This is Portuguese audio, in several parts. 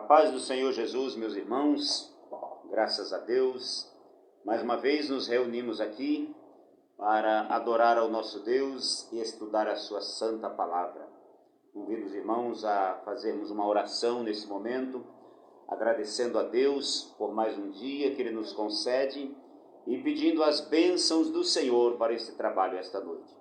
paz do Senhor Jesus, meus irmãos, graças a Deus, mais uma vez nos reunimos aqui para adorar ao nosso Deus e estudar a sua santa palavra. Convido os irmãos a fazermos uma oração nesse momento, agradecendo a Deus por mais um dia que Ele nos concede e pedindo as bênçãos do Senhor para este trabalho esta noite.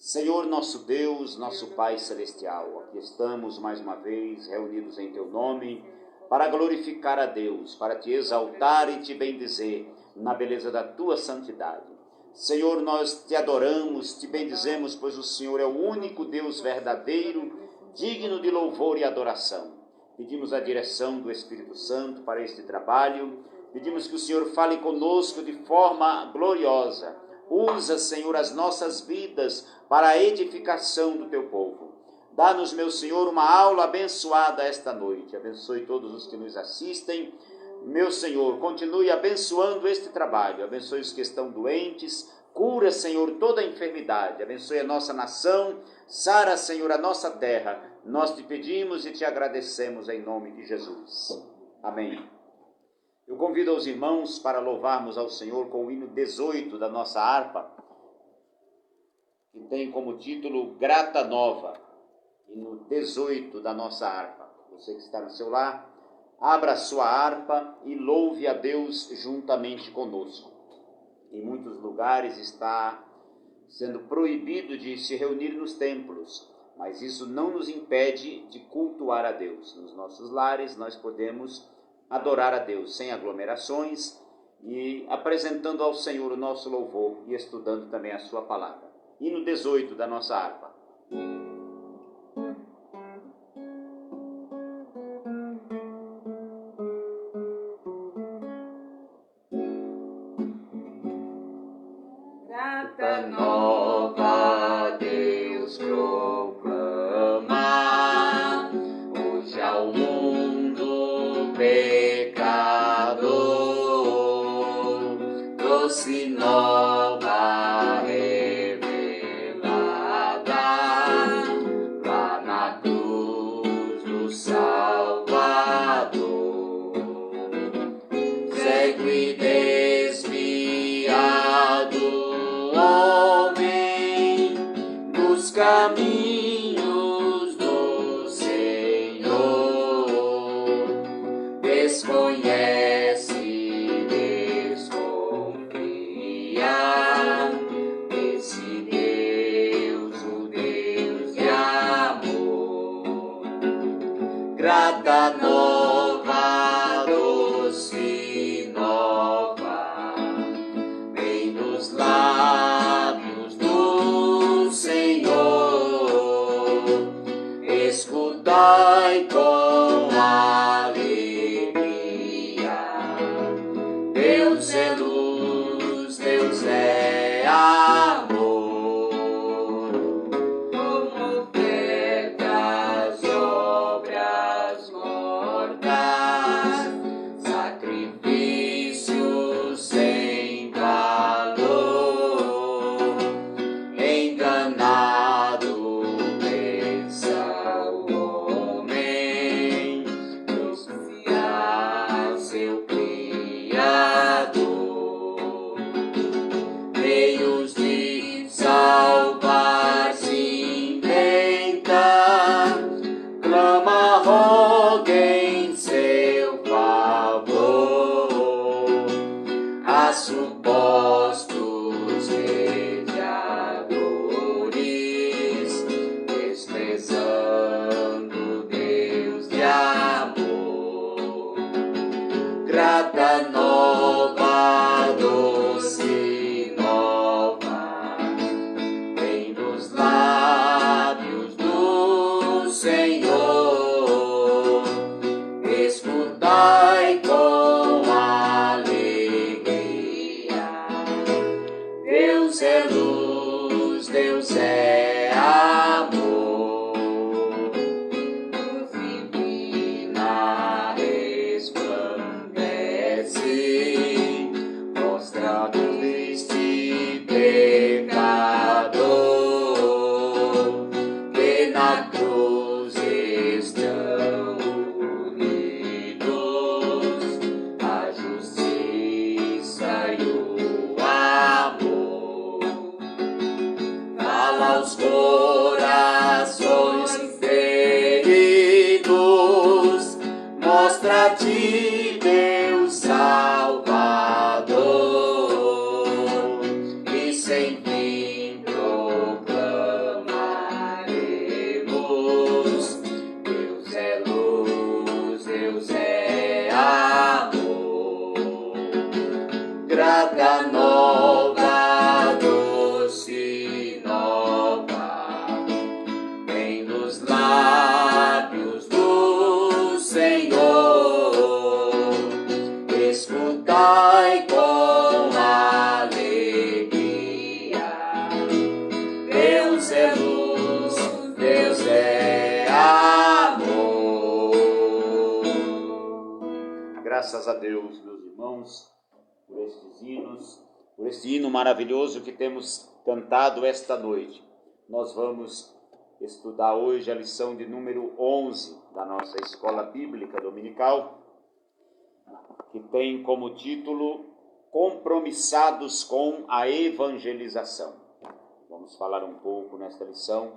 Senhor nosso Deus, nosso Pai Celestial, aqui estamos mais uma vez reunidos em Teu nome para glorificar a Deus, para Te exaltar e Te bendizer na beleza da Tua santidade. Senhor, nós Te adoramos, Te bendizemos, pois o Senhor é o único Deus verdadeiro, digno de louvor e adoração. Pedimos a direção do Espírito Santo para este trabalho, pedimos que o Senhor fale conosco de forma gloriosa. Usa, Senhor, as nossas vidas para a edificação do Teu povo. Dá-nos, meu Senhor, uma aula abençoada esta noite. Abençoe todos os que nos assistem. Meu Senhor, continue abençoando este trabalho. Abençoe os que estão doentes. Cura, Senhor, toda a enfermidade. Abençoe a nossa nação. Sara, Senhor, a nossa terra. Nós Te pedimos e Te agradecemos em nome de Jesus. Amém. Eu convido os irmãos para louvarmos ao Senhor com o hino 18 da nossa harpa, que tem como título Grata Nova, hino 18 da nossa harpa. Você que está no seu lar, abra a sua harpa e louve a Deus juntamente conosco. Em muitos lugares está sendo proibido de se reunir nos templos, mas isso não nos impede de cultuar a Deus. Nos nossos lares nós podemos adorar a Deus sem aglomerações e apresentando ao Senhor o nosso louvor e estudando também a sua palavra. Hino 18 da nossa harpa. Grata nova Deus proclama, hoje ao mundo pecador, doce nova revelada, lá na cruz do Salvador, cego e desviado homem dos caminhos do Senhor, desconhece, desconfia desse Deus, o Deus de amor. Grata nova, doce nova, vem dos lábios do Senhor, escutai com alegria. Deus é luz, Deus é amor. Como ofertas de obras mortas, sacrifícios sem valor, enganado pensa o homem, despreciar seu Criador. Meios de salvar se inventa, clama, roga em seu favor, a supostos mediadores, desprezando Deus de amor. Grata nova, doce nova, vem dos lábios do Senhor, escutai com alegria. Deus é luz, Deus é amor. Luz divina resplandece perdidos, mostra-te, Deus Salvador, e sem fim proclamaremos: Deus é luz, Deus é amor. Grata nova, doce nova, vem dos lábios do Senhor. Escutai com alegria: Deus é luz, Deus é amor. Graças a Deus, meus irmãos, por estes hinos, por este hino maravilhoso que temos cantado esta noite. Nós vamos estudar hoje a lição de número 11 da nossa Escola Bíblica Dominical, que tem como título Compromissados com a Evangelização. Vamos falar um pouco nesta lição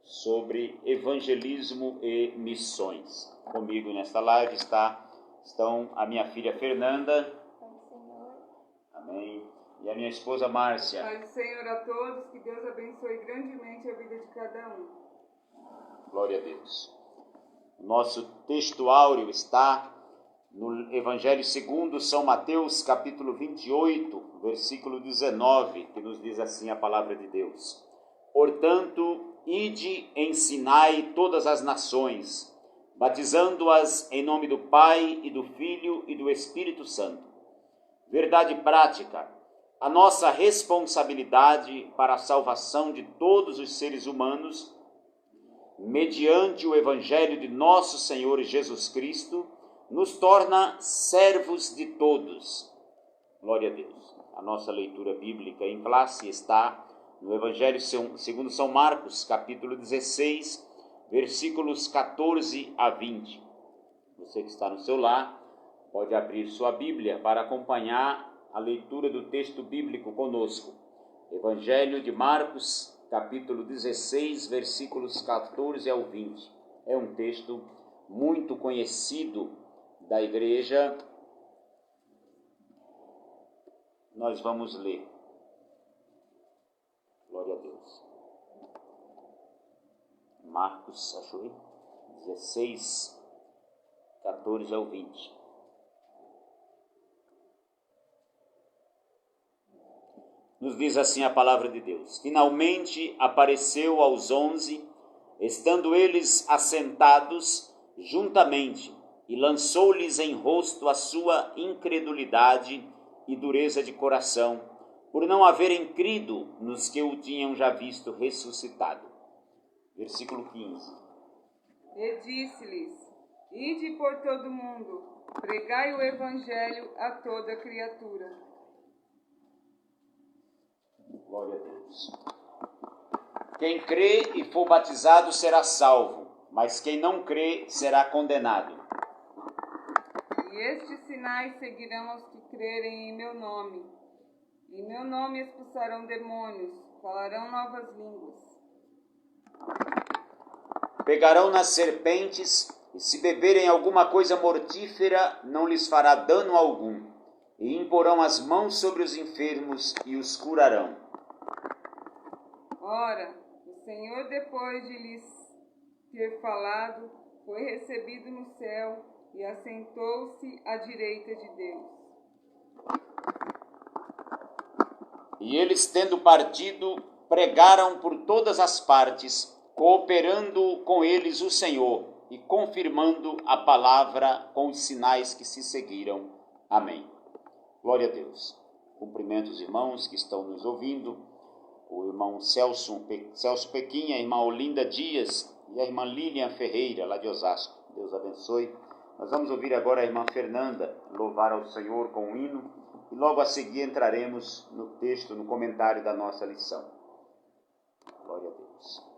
sobre evangelismo e missões. Comigo nesta live estão a minha filha Fernanda. Amém. E a minha esposa Márcia. Pai do Senhor a todos, que Deus abençoe grandemente a vida de cada um. Glória a Deus. O nosso texto áureo está no Evangelho segundo São Mateus, capítulo 28, versículo 19, que nos diz assim a palavra de Deus: Portanto, ide, ensinai todas as nações, batizando-as em nome do Pai e do Filho e do Espírito Santo. Verdade prática: a nossa responsabilidade para a salvação de todos os seres humanos, mediante o Evangelho de nosso Senhor Jesus Cristo, nos torna servos de todos. Glória a Deus. A nossa leitura bíblica em classe está no Evangelho segundo São Marcos, capítulo 16, versículos 14 a 20. Você que está no seu lar, pode abrir sua Bíblia para acompanhar a leitura do texto bíblico conosco. Evangelho de Marcos, capítulo 16, versículos 14 ao 20. É um texto muito conhecido da igreja. Nós vamos ler. Glória a Deus. Marcos, achou aí? 16, 14 ao 20. Nos diz assim a palavra de Deus: Finalmente apareceu aos 11, estando eles assentados juntamente, e lançou-lhes em rosto a sua incredulidade e dureza de coração, por não haverem crido nos que o tinham já visto ressuscitado. Versículo 15. E disse-lhes: Ide por todo o mundo, pregai o evangelho a toda criatura. Glória a Deus. Quem crê e for batizado será salvo, mas quem não crê será condenado. E estes sinais seguirão aos que crerem em meu nome. Em meu nome expulsarão demônios, falarão novas línguas. Pegarão nas serpentes, e se beberem alguma coisa mortífera, não lhes fará dano algum. E imporão as mãos sobre os enfermos e os curarão. Ora, o Senhor, depois de lhes ter falado, foi recebido no céu e assentou-se à direita de Deus. E eles, tendo partido, pregaram por todas as partes, cooperando com eles o Senhor e confirmando a palavra com os sinais que se seguiram. Amém. Glória a Deus. Cumprimento os irmãos que estão nos ouvindo, o irmão Celso Pequinha, a irmã Olinda Dias e a irmã Lilian Ferreira, lá de Osasco. Deus abençoe. Nós vamos ouvir agora a irmã Fernanda louvar ao Senhor com um hino e logo a seguir entraremos no texto, no comentário da nossa lição. Glória a Deus.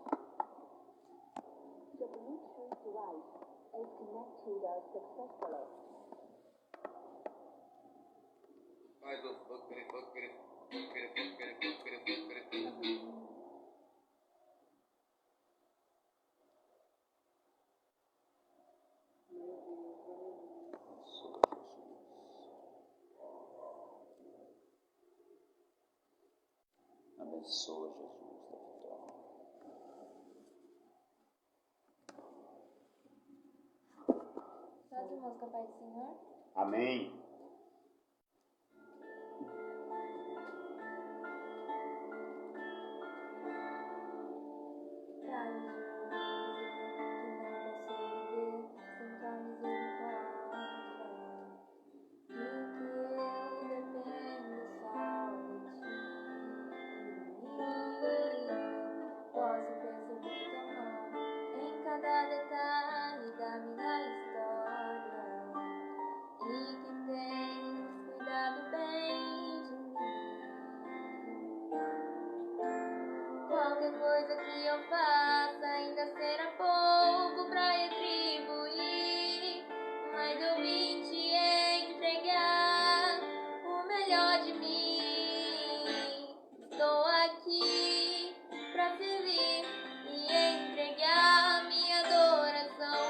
abençoa, Jesus, da vitória. Nós irmãos com a paz do Senhor. Amém. Qualquer coisa que eu faça ainda será pouco pra retribuir, mas eu vim te entregar o melhor de mim. Estou aqui pra servir e entregar minha adoração,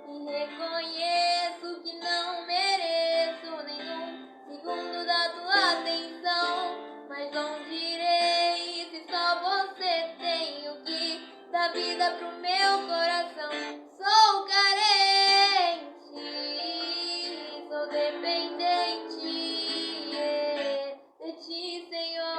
e reconheço que não mereço nenhum segundo da tua atenção, mas onde irei se só você tem o que dá vida pro meu coração? Sou carente, sou dependente de ti, Senhor.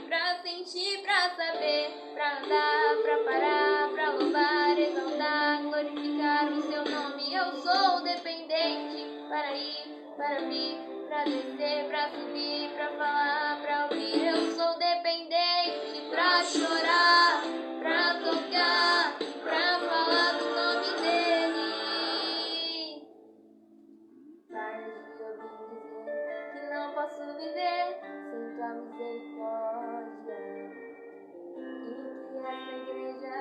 Pra sentir, pra saber, pra andar, pra parar, pra louvar, exaltar, glorificar o seu nome. Eu sou dependente para ir, para vir, pra descer, pra subir, pra falar, pra ouvir. Eu sou dependente pra chorar, pra tocar, pra falar do nome dele. Vários dias eu vim dizer que não posso viver sem tua misericórdia, e que essa igreja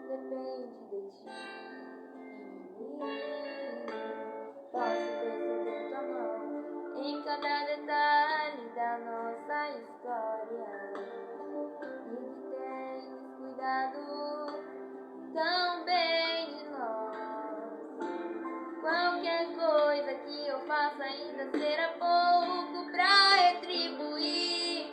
depende de ti. Posso perceber tua mão em cada detalhe da nossa história, e que tens cuidado tão bem de nós. Qualquer coisa que eu faça ainda será pouco pra retribuir,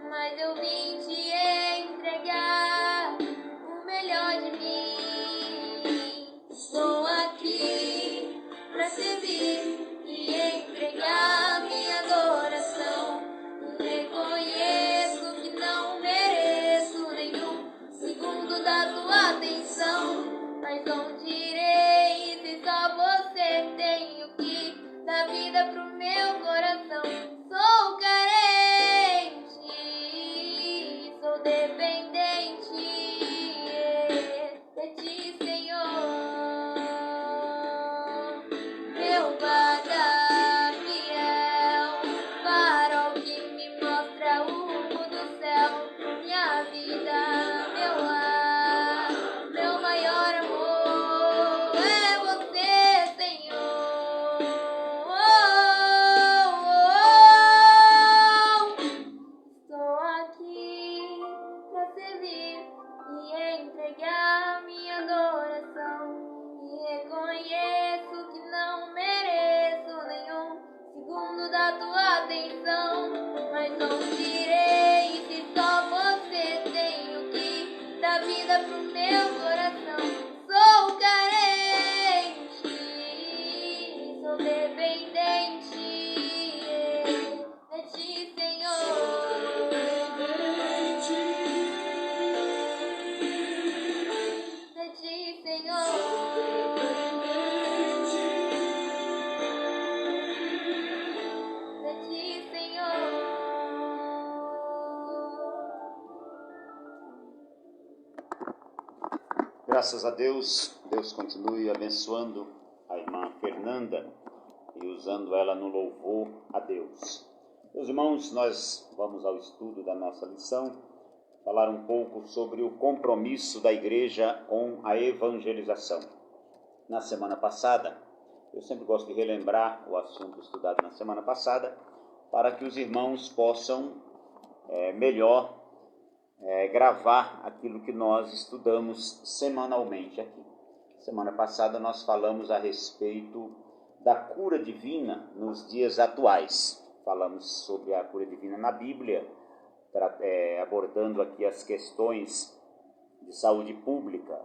mas eu vim te entregar o melhor de mim. Estou aqui pra servir e entregar minha adoração, e reconheço que não mereço nenhum segundo da tua atenção, mas onde irei se só você tem o que dá vida pro meu coração? Sou carente, sou dependente de ti, Senhor. Meu guarda fiel, farol que me mostra o rumo do céu, minha vida, meu lar, meu maior amor é você, Senhor. Estou aqui pra servir e entregar minha adoração, e reconheço que não mereço nenhum segundo da tua atenção, mas onde irei se só você tem o que dá vida pro meu coração? Sou carente, sou dependente de ti, Senhor. De ti, Senhor. De ti, Senhor. Graças a Deus, Deus continue abençoando a irmã Fernanda e usando ela no louvor a Deus. Meus irmãos, nós vamos ao estudo da nossa lição, falar um pouco sobre o compromisso da igreja com a evangelização. Na semana passada, eu sempre gosto de relembrar o assunto estudado na semana passada, para que os irmãos possam melhor gravar aquilo que nós estudamos semanalmente aqui. Semana passada nós falamos a respeito da cura divina nos dias atuais. Falamos sobre a cura divina na Bíblia, abordando aqui as questões de saúde pública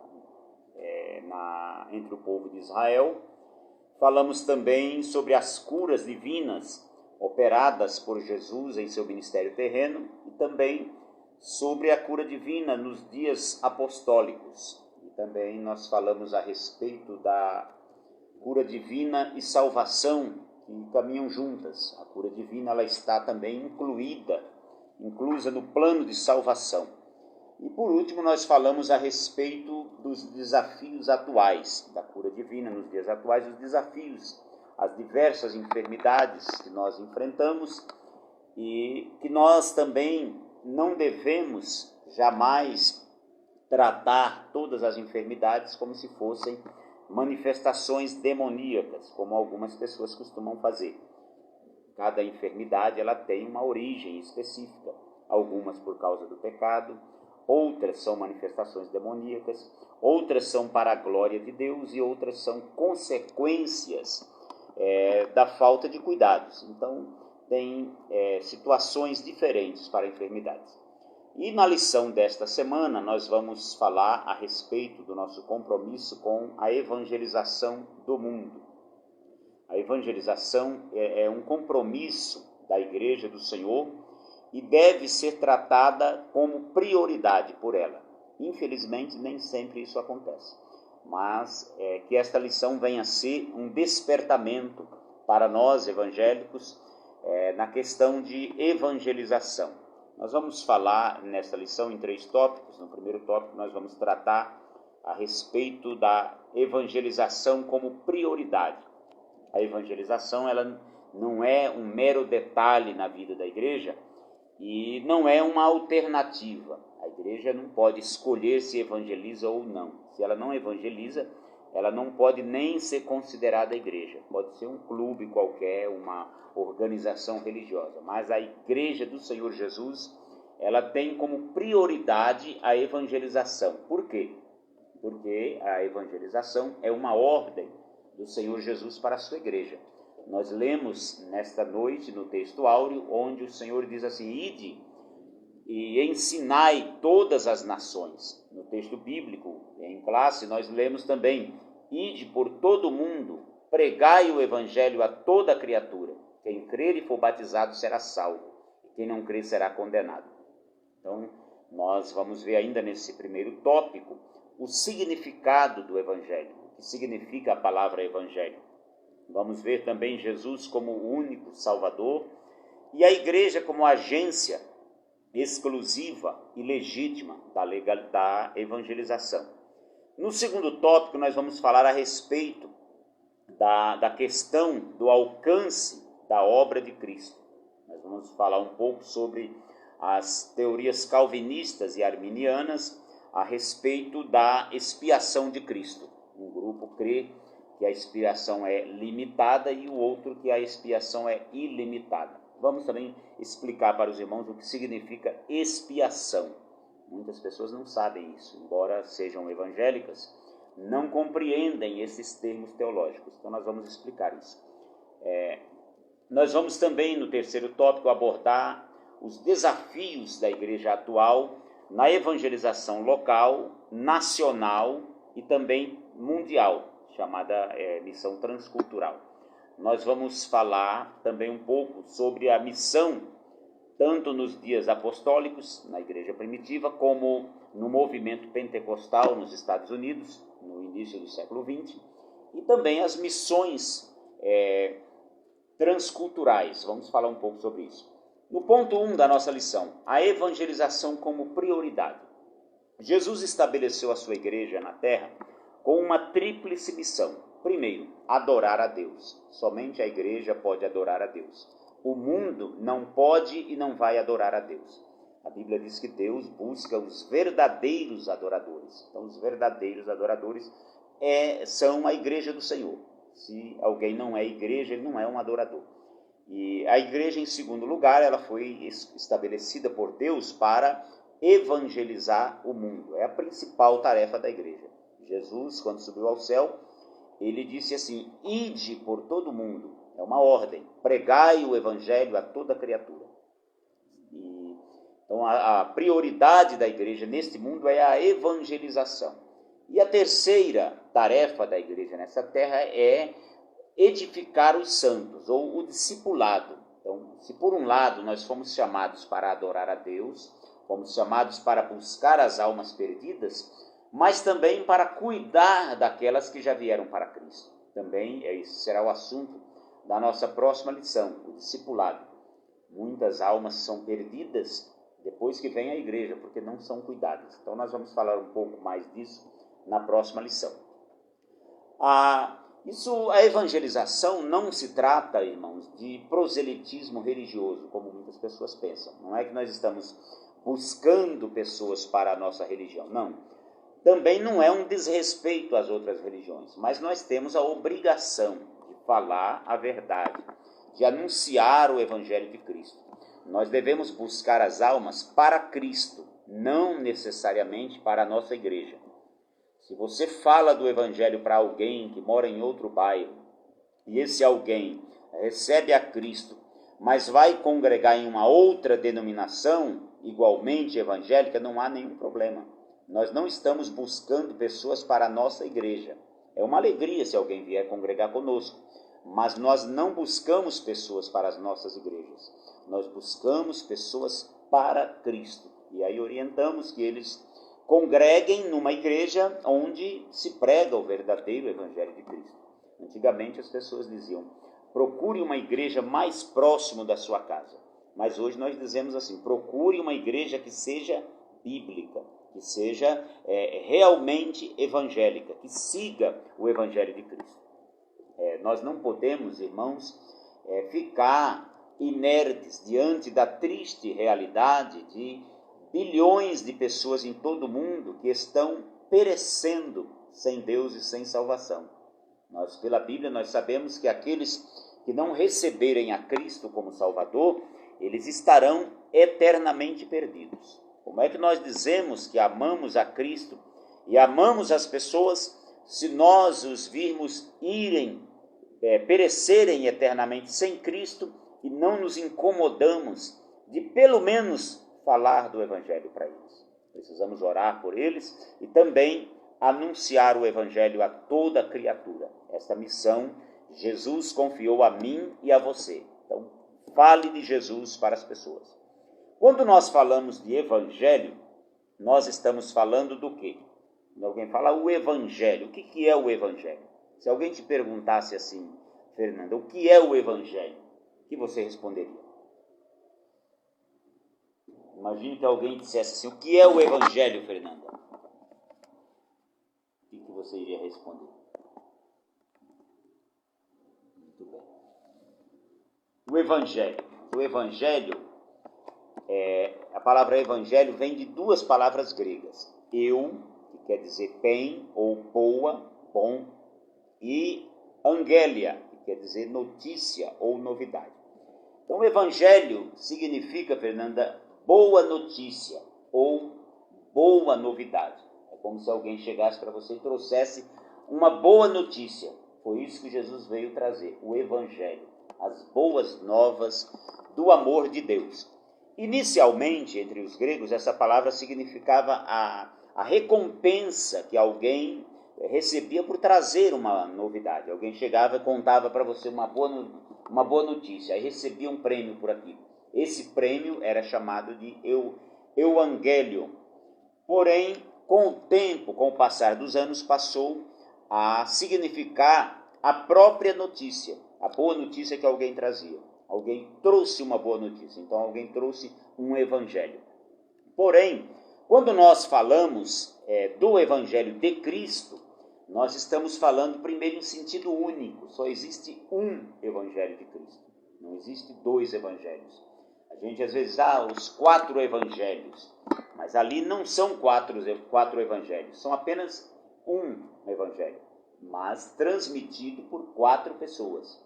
entre o povo de Israel. Falamos também sobre as curas divinas operadas por Jesus em seu ministério terreno e também sobre a cura divina nos dias apostólicos. E também nós falamos a respeito da cura divina e salvação, que caminham juntas. A cura divina ela está também inclusa no plano de salvação. E por último nós falamos a respeito dos desafios atuais, da cura divina nos dias atuais, os desafios, as diversas enfermidades que nós enfrentamos e que nós também não devemos jamais tratar todas as enfermidades como se fossem manifestações demoníacas, como algumas pessoas costumam fazer. Cada enfermidade ela tem uma origem específica, algumas por causa do pecado, outras são manifestações demoníacas, outras são para a glória de Deus e outras são consequências da falta de cuidados. Então, tem situações diferentes para enfermidades. E na lição desta semana, nós vamos falar a respeito do nosso compromisso com a evangelização do mundo. A evangelização é um compromisso da Igreja do Senhor e deve ser tratada como prioridade por ela. Infelizmente, nem sempre isso acontece. Mas que esta lição venha a ser um despertamento para nós evangélicos na questão de evangelização. Nós vamos falar nesta lição em 3 tópicos. No primeiro tópico nós vamos tratar a respeito da evangelização como prioridade. A evangelização ela não é um mero detalhe na vida da igreja e não é uma alternativa. A igreja não pode escolher se evangeliza ou não. Se ela não evangeliza, ela não pode nem ser considerada igreja. Pode ser um clube qualquer, uma organização religiosa. Mas a Igreja do Senhor Jesus, ela tem como prioridade a evangelização. Por quê? Porque a evangelização é uma ordem do Senhor Jesus para a sua igreja. Nós lemos nesta noite no texto áureo, onde o Senhor diz assim: ide e ensinai todas as nações. No texto bíblico, em classe, nós lemos também: ide por todo o mundo, pregai o evangelho a toda criatura. Quem crer e for batizado será salvo, quem não crer será condenado. Então, nós vamos ver ainda nesse primeiro tópico o significado do evangelho, o que significa a palavra evangelho. Vamos ver também Jesus como o único Salvador e a igreja como agência exclusiva e legítima da evangelização. No segundo tópico, nós vamos falar a respeito da questão do alcance da obra de Cristo. Nós vamos falar um pouco sobre as teorias calvinistas e arminianas a respeito da expiação de Cristo. Um grupo crê que a expiação é limitada e o outro que a expiação é ilimitada. Vamos também explicar para os irmãos o que significa expiação. Muitas pessoas não sabem isso, embora sejam evangélicas, não compreendem esses termos teológicos. Então nós vamos explicar isso. Nós vamos também, no terceiro tópico, abordar os desafios da igreja atual na evangelização local, nacional e também mundial, chamada missão transcultural. Nós vamos falar também um pouco sobre a missão, tanto nos dias apostólicos, na igreja primitiva, como no movimento pentecostal nos Estados Unidos, no início do século XX, e também as missões transculturais. Vamos falar um pouco sobre isso. No ponto 1 da nossa lição, a evangelização como prioridade. Jesus estabeleceu a sua igreja na terra com uma tríplice missão. Primeiro, adorar a Deus. Somente a igreja pode adorar a Deus. O mundo não pode e não vai adorar a Deus. A Bíblia diz que Deus busca os verdadeiros adoradores. Então, os verdadeiros adoradores são a igreja do Senhor. Se alguém não é igreja, ele não é um adorador. E a igreja, em segundo lugar, ela foi estabelecida por Deus para evangelizar o mundo. É a principal tarefa da igreja. Jesus, quando subiu ao céu, ele disse assim: ide por todo o mundo. É uma ordem. Pregai o evangelho a toda criatura. Então, a prioridade da igreja neste mundo é a evangelização. E a terceira tarefa da igreja nessa terra é edificar os santos, ou o discipulado. Então, se por um lado nós fomos chamados para adorar a Deus, fomos chamados para buscar as almas perdidas, mas também para cuidar daquelas que já vieram para Cristo. Também esse será o assunto da nossa próxima lição, o discipulado. Muitas almas são perdidas depois que vem a igreja, porque não são cuidadas. Então nós vamos falar um pouco mais disso na próxima lição. A evangelização não se trata, irmãos, de proselitismo religioso, como muitas pessoas pensam. Não é que nós estamos buscando pessoas para a nossa religião, não. Também não é um desrespeito às outras religiões, mas nós temos a obrigação de falar a verdade, de anunciar o evangelho de Cristo. Nós devemos buscar as almas para Cristo, não necessariamente para a nossa igreja. Se você fala do evangelho para alguém que mora em outro bairro, e esse alguém recebe a Cristo, mas vai congregar em uma outra denominação, igualmente evangélica, não há nenhum problema. Nós não estamos buscando pessoas para a nossa igreja. É uma alegria se alguém vier congregar conosco, mas nós não buscamos pessoas para as nossas igrejas. Nós buscamos pessoas para Cristo. E aí orientamos que eles congreguem numa igreja onde se prega o verdadeiro evangelho de Cristo. Antigamente as pessoas diziam: procure uma igreja mais próximo da sua casa. Mas hoje nós dizemos assim: procure uma igreja que seja bíblica, que seja realmente evangélica, que siga o evangelho de Cristo. Nós não podemos, irmãos, ficar inertes diante da triste realidade de bilhões de pessoas em todo o mundo que estão perecendo sem Deus e sem salvação. Pela Bíblia, nós sabemos que aqueles que não receberem a Cristo como Salvador, eles estarão eternamente perdidos. Como é que nós dizemos que amamos a Cristo e amamos as pessoas se nós os virmos perecerem eternamente sem Cristo e não nos incomodamos de pelo menos falar do evangelho para eles? Precisamos orar por eles e também anunciar o evangelho a toda criatura. Esta missão Jesus confiou a mim e a você. Então, fale de Jesus para as pessoas. Quando nós falamos de evangelho, nós estamos falando do quê? Quando alguém fala o evangelho, o que é o evangelho? Se alguém te perguntasse assim: Fernanda, o que é o evangelho? O que você responderia? Imagine que alguém dissesse assim: o que é o evangelho, Fernanda? O que você iria responder? Muito bem. O evangelho, a palavra evangelho vem de duas palavras gregas. Que quer dizer bem ou boa, bom, e angelia, que quer dizer notícia ou novidade. Então, o evangelho significa, Fernanda, boa notícia ou boa novidade. É como se alguém chegasse para você e trouxesse uma boa notícia. Foi isso que Jesus veio trazer, o evangelho, as boas novas do amor de Deus. Inicialmente, entre os gregos, essa palavra significava a recompensa que alguém recebia por trazer uma novidade. Alguém chegava e contava para você uma boa notícia, aí recebia um prêmio por aquilo. Esse prêmio era chamado de euangelion. Porém, com o tempo, com o passar dos anos, passou a significar a própria notícia, a boa notícia que alguém trazia. Alguém trouxe uma boa notícia, então alguém trouxe um evangelho. Porém, quando nós falamos do evangelho de Cristo, nós estamos falando primeiro em sentido único. Só existe um evangelho de Cristo. Não existe dois evangelhos. A gente às vezes os 4 evangelhos, mas ali não são quatro evangelhos, são apenas um evangelho, mas transmitido por 4 pessoas.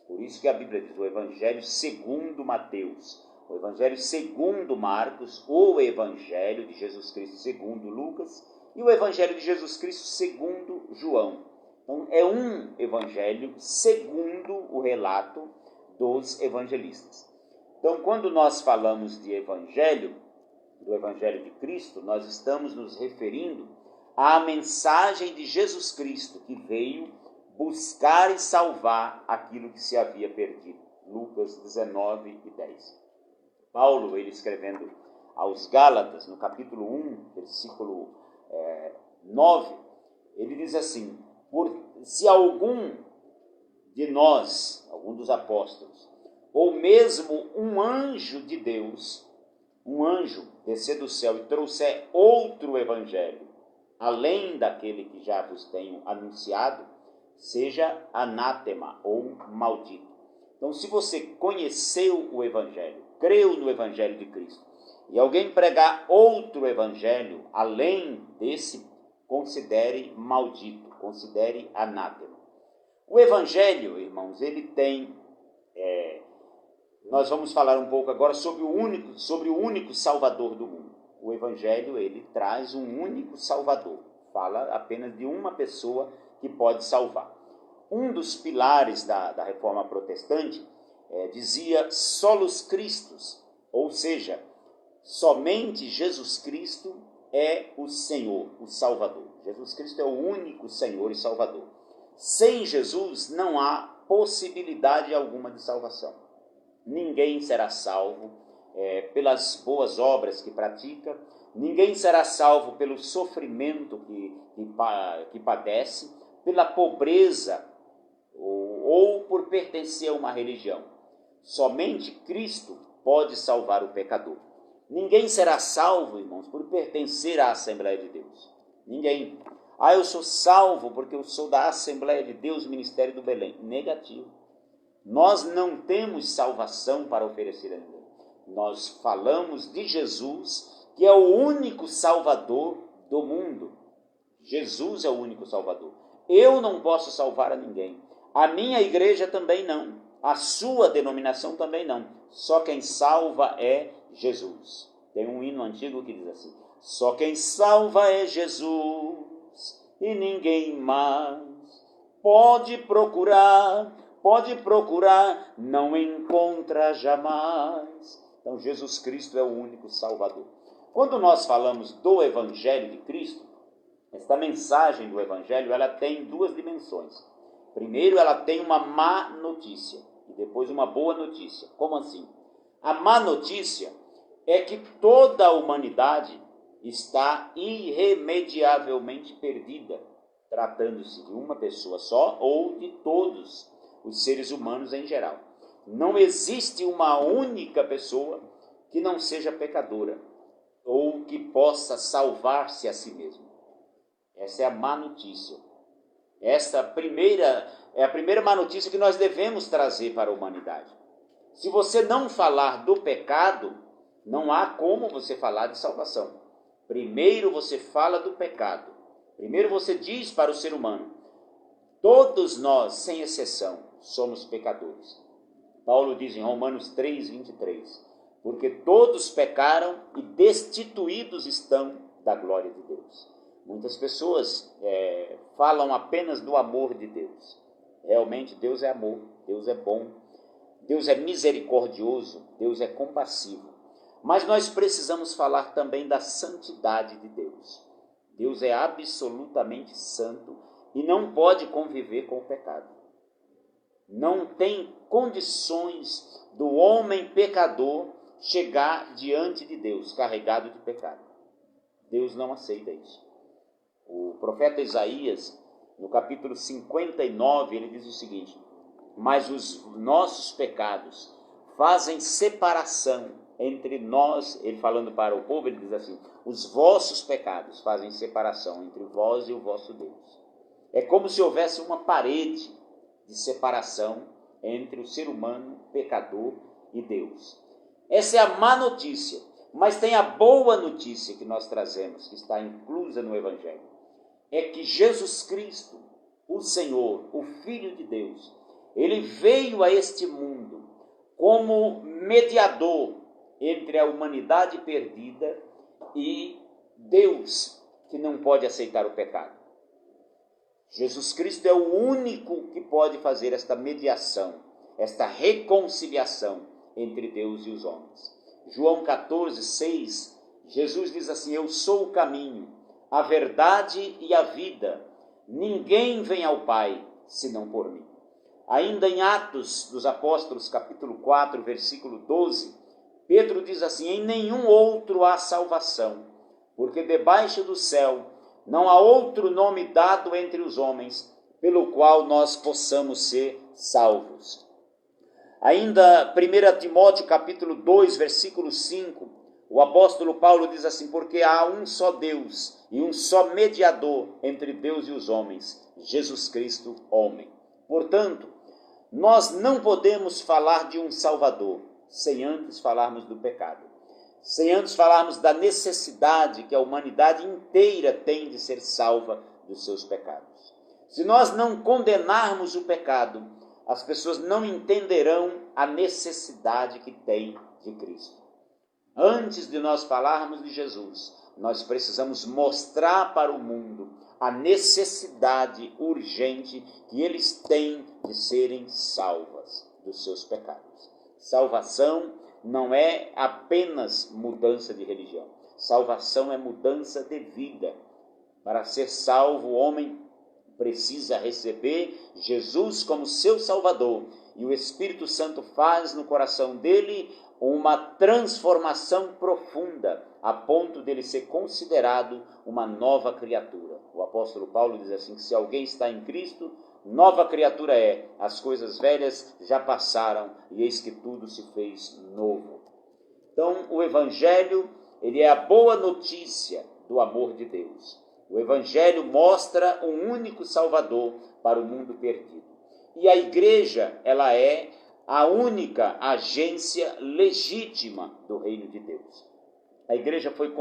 Por isso que a Bíblia diz o Evangelho segundo Mateus, o Evangelho segundo Marcos, o Evangelho de Jesus Cristo segundo Lucas e o Evangelho de Jesus Cristo segundo João. Então, é um Evangelho segundo o relato dos evangelistas. Então, quando nós falamos de Evangelho, do Evangelho de Cristo, nós estamos nos referindo à mensagem de Jesus Cristo, que veio buscar e salvar aquilo que se havia perdido. Lucas 19 e 10. Paulo, ele escrevendo aos Gálatas, no capítulo 1, versículo 9, ele diz assim: se algum de nós, algum dos apóstolos, ou mesmo um anjo de Deus, um anjo descer do céu e trouxer outro evangelho, além daquele que já vos tenho anunciado, seja anátema ou maldito. Então, se você conheceu o evangelho, creu no evangelho de Cristo, e alguém pregar outro evangelho além desse, considere maldito, considere anátema. O evangelho, irmãos, ele tem... nós vamos falar um pouco agora sobre o único Salvador do mundo. O evangelho, ele traz um único Salvador. Fala apenas de uma pessoa que pode salvar. Um dos pilares da reforma protestante dizia solus Christus, ou seja, somente Jesus Cristo é o Senhor, o Salvador. Jesus Cristo é o único Senhor e Salvador. Sem Jesus não há possibilidade alguma de salvação. Ninguém será salvo pelas boas obras que pratica, ninguém será salvo pelo sofrimento que padece, pela pobreza ou por pertencer a uma religião. Somente Cristo pode salvar o pecador. Ninguém será salvo, irmãos, por pertencer à Assembleia de Deus. Ninguém. Eu sou salvo porque eu sou da Assembleia de Deus, Ministério do Belém. Negativo. Nós não temos salvação para oferecer a ninguém. Nós falamos de Jesus, que é o único Salvador do mundo. Jesus é o único Salvador. Eu não posso salvar a ninguém. A minha igreja também não. A sua denominação também não. Só quem salva é Jesus. Tem um hino antigo que diz assim: só quem salva é Jesus e ninguém mais. Pode procurar, não encontra jamais. Então Jesus Cristo é o único Salvador. Quando nós falamos do Evangelho de Cristo, esta mensagem do Evangelho, ela tem duas dimensões. Primeiro, ela tem uma má notícia e depois uma boa notícia. Como assim? A má notícia é que toda a humanidade está irremediavelmente perdida, tratando-se de uma pessoa só ou de todos os seres humanos em geral. Não existe uma única pessoa que não seja pecadora ou que possa salvar-se a si mesma. Essa é a má notícia. Esta é a primeira má notícia que nós devemos trazer para a humanidade. Se você não falar do pecado, não há como você falar de salvação. Primeiro você fala do pecado. Primeiro você diz para o ser humano: todos nós, sem exceção, somos pecadores. Paulo diz em Romanos 3:23, porque todos pecaram e destituídos estão da glória de Deus. Muitas pessoas falam apenas do amor de Deus. Realmente Deus é amor, Deus é bom, Deus é misericordioso, Deus é compassivo. Mas nós precisamos falar também da santidade de Deus. Deus é absolutamente santo e não pode conviver com o pecado. Não tem condições do homem pecador chegar diante de Deus carregado de pecado. Deus não aceita isso. O profeta Isaías, no capítulo 59, ele diz o seguinte: mas os nossos pecados fazem separação entre nós. Ele falando para o povo, ele diz assim: os vossos pecados fazem separação entre vós e o vosso Deus. É como se houvesse uma parede de separação entre o ser humano pecador e Deus. Essa é a má notícia, mas tem a boa notícia que nós trazemos, que está inclusa no Evangelho. É que Jesus Cristo, o Senhor, o Filho de Deus, Ele veio a este mundo como mediador entre a humanidade perdida e Deus, que não pode aceitar o pecado. Jesus Cristo é o único que pode fazer esta mediação, esta reconciliação entre Deus e os homens. João 14, 6, Jesus diz assim: eu sou o caminho, a verdade e a vida. Ninguém vem ao Pai senão por mim. Ainda em Atos dos Apóstolos, capítulo 4, versículo 12, Pedro diz assim: em nenhum outro há salvação, porque debaixo do céu não há outro nome dado entre os homens, pelo qual nós possamos ser salvos. Ainda 1 Timóteo capítulo 2, versículo 5, o apóstolo Paulo diz assim: porque há um só Deus e um só mediador entre Deus e os homens, Jesus Cristo, homem. Portanto, nós não podemos falar de um Salvador sem antes falarmos do pecado, sem antes falarmos da necessidade que a humanidade inteira tem de ser salva dos seus pecados. Se nós não condenarmos o pecado, as pessoas não entenderão a necessidade que tem de Cristo. Antes de nós falarmos de Jesus, nós precisamos mostrar para o mundo a necessidade urgente que eles têm de serem salvas dos seus pecados. Salvação não é apenas mudança de religião. Salvação é mudança de vida. Para ser salvo, o homem precisa receber Jesus como seu Salvador. E o Espírito Santo faz no coração dele uma transformação profunda, a ponto dele ser considerado uma nova criatura. O apóstolo Paulo diz assim, que se alguém está em Cristo, nova criatura é, as coisas velhas já passaram e eis que tudo se fez novo. Então, o Evangelho, ele é a boa notícia do amor de Deus. O Evangelho mostra um único Salvador para o mundo perdido. E a igreja, ela é a única agência legítima do reino de Deus. A igreja foi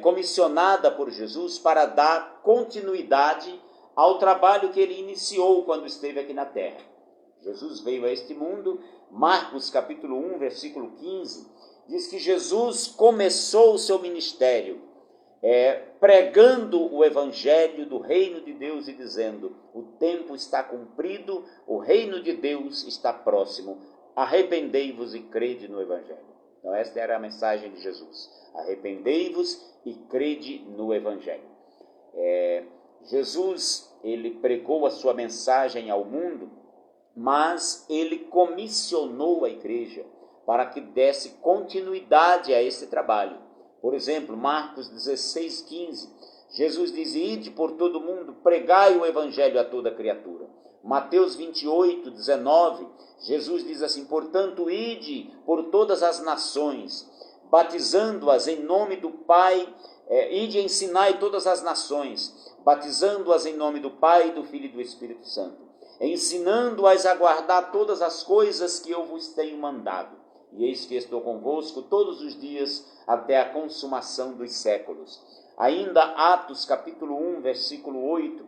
comissionada por Jesus para dar continuidade ao trabalho que ele iniciou quando esteve aqui na terra. Jesus veio a este mundo, Marcos capítulo 1, versículo 15, diz que Jesus começou o seu ministério pregando o evangelho do reino de Deus e dizendo: o tempo está cumprido, o reino de Deus está próximo, arrependei-vos e crede no evangelho. Então esta era a mensagem de Jesus: arrependei-vos e crede no evangelho. Jesus, ele pregou a sua mensagem ao mundo, mas ele comissionou a igreja para que desse continuidade a esse trabalho. Por exemplo, Marcos 16, 15, Jesus diz: ide por todo mundo, pregai o evangelho a toda criatura. Mateus 28, 19, Jesus diz assim: portanto, ide por todas as nações, batizando-as em nome do Pai, ide e ensinai todas as nações, batizando-as em nome do Pai, do Filho e do Espírito Santo, ensinando-as a guardar todas as coisas que eu vos tenho mandado. E eis que estou convosco todos os dias até a consumação dos séculos. Ainda Atos capítulo 1, versículo 8,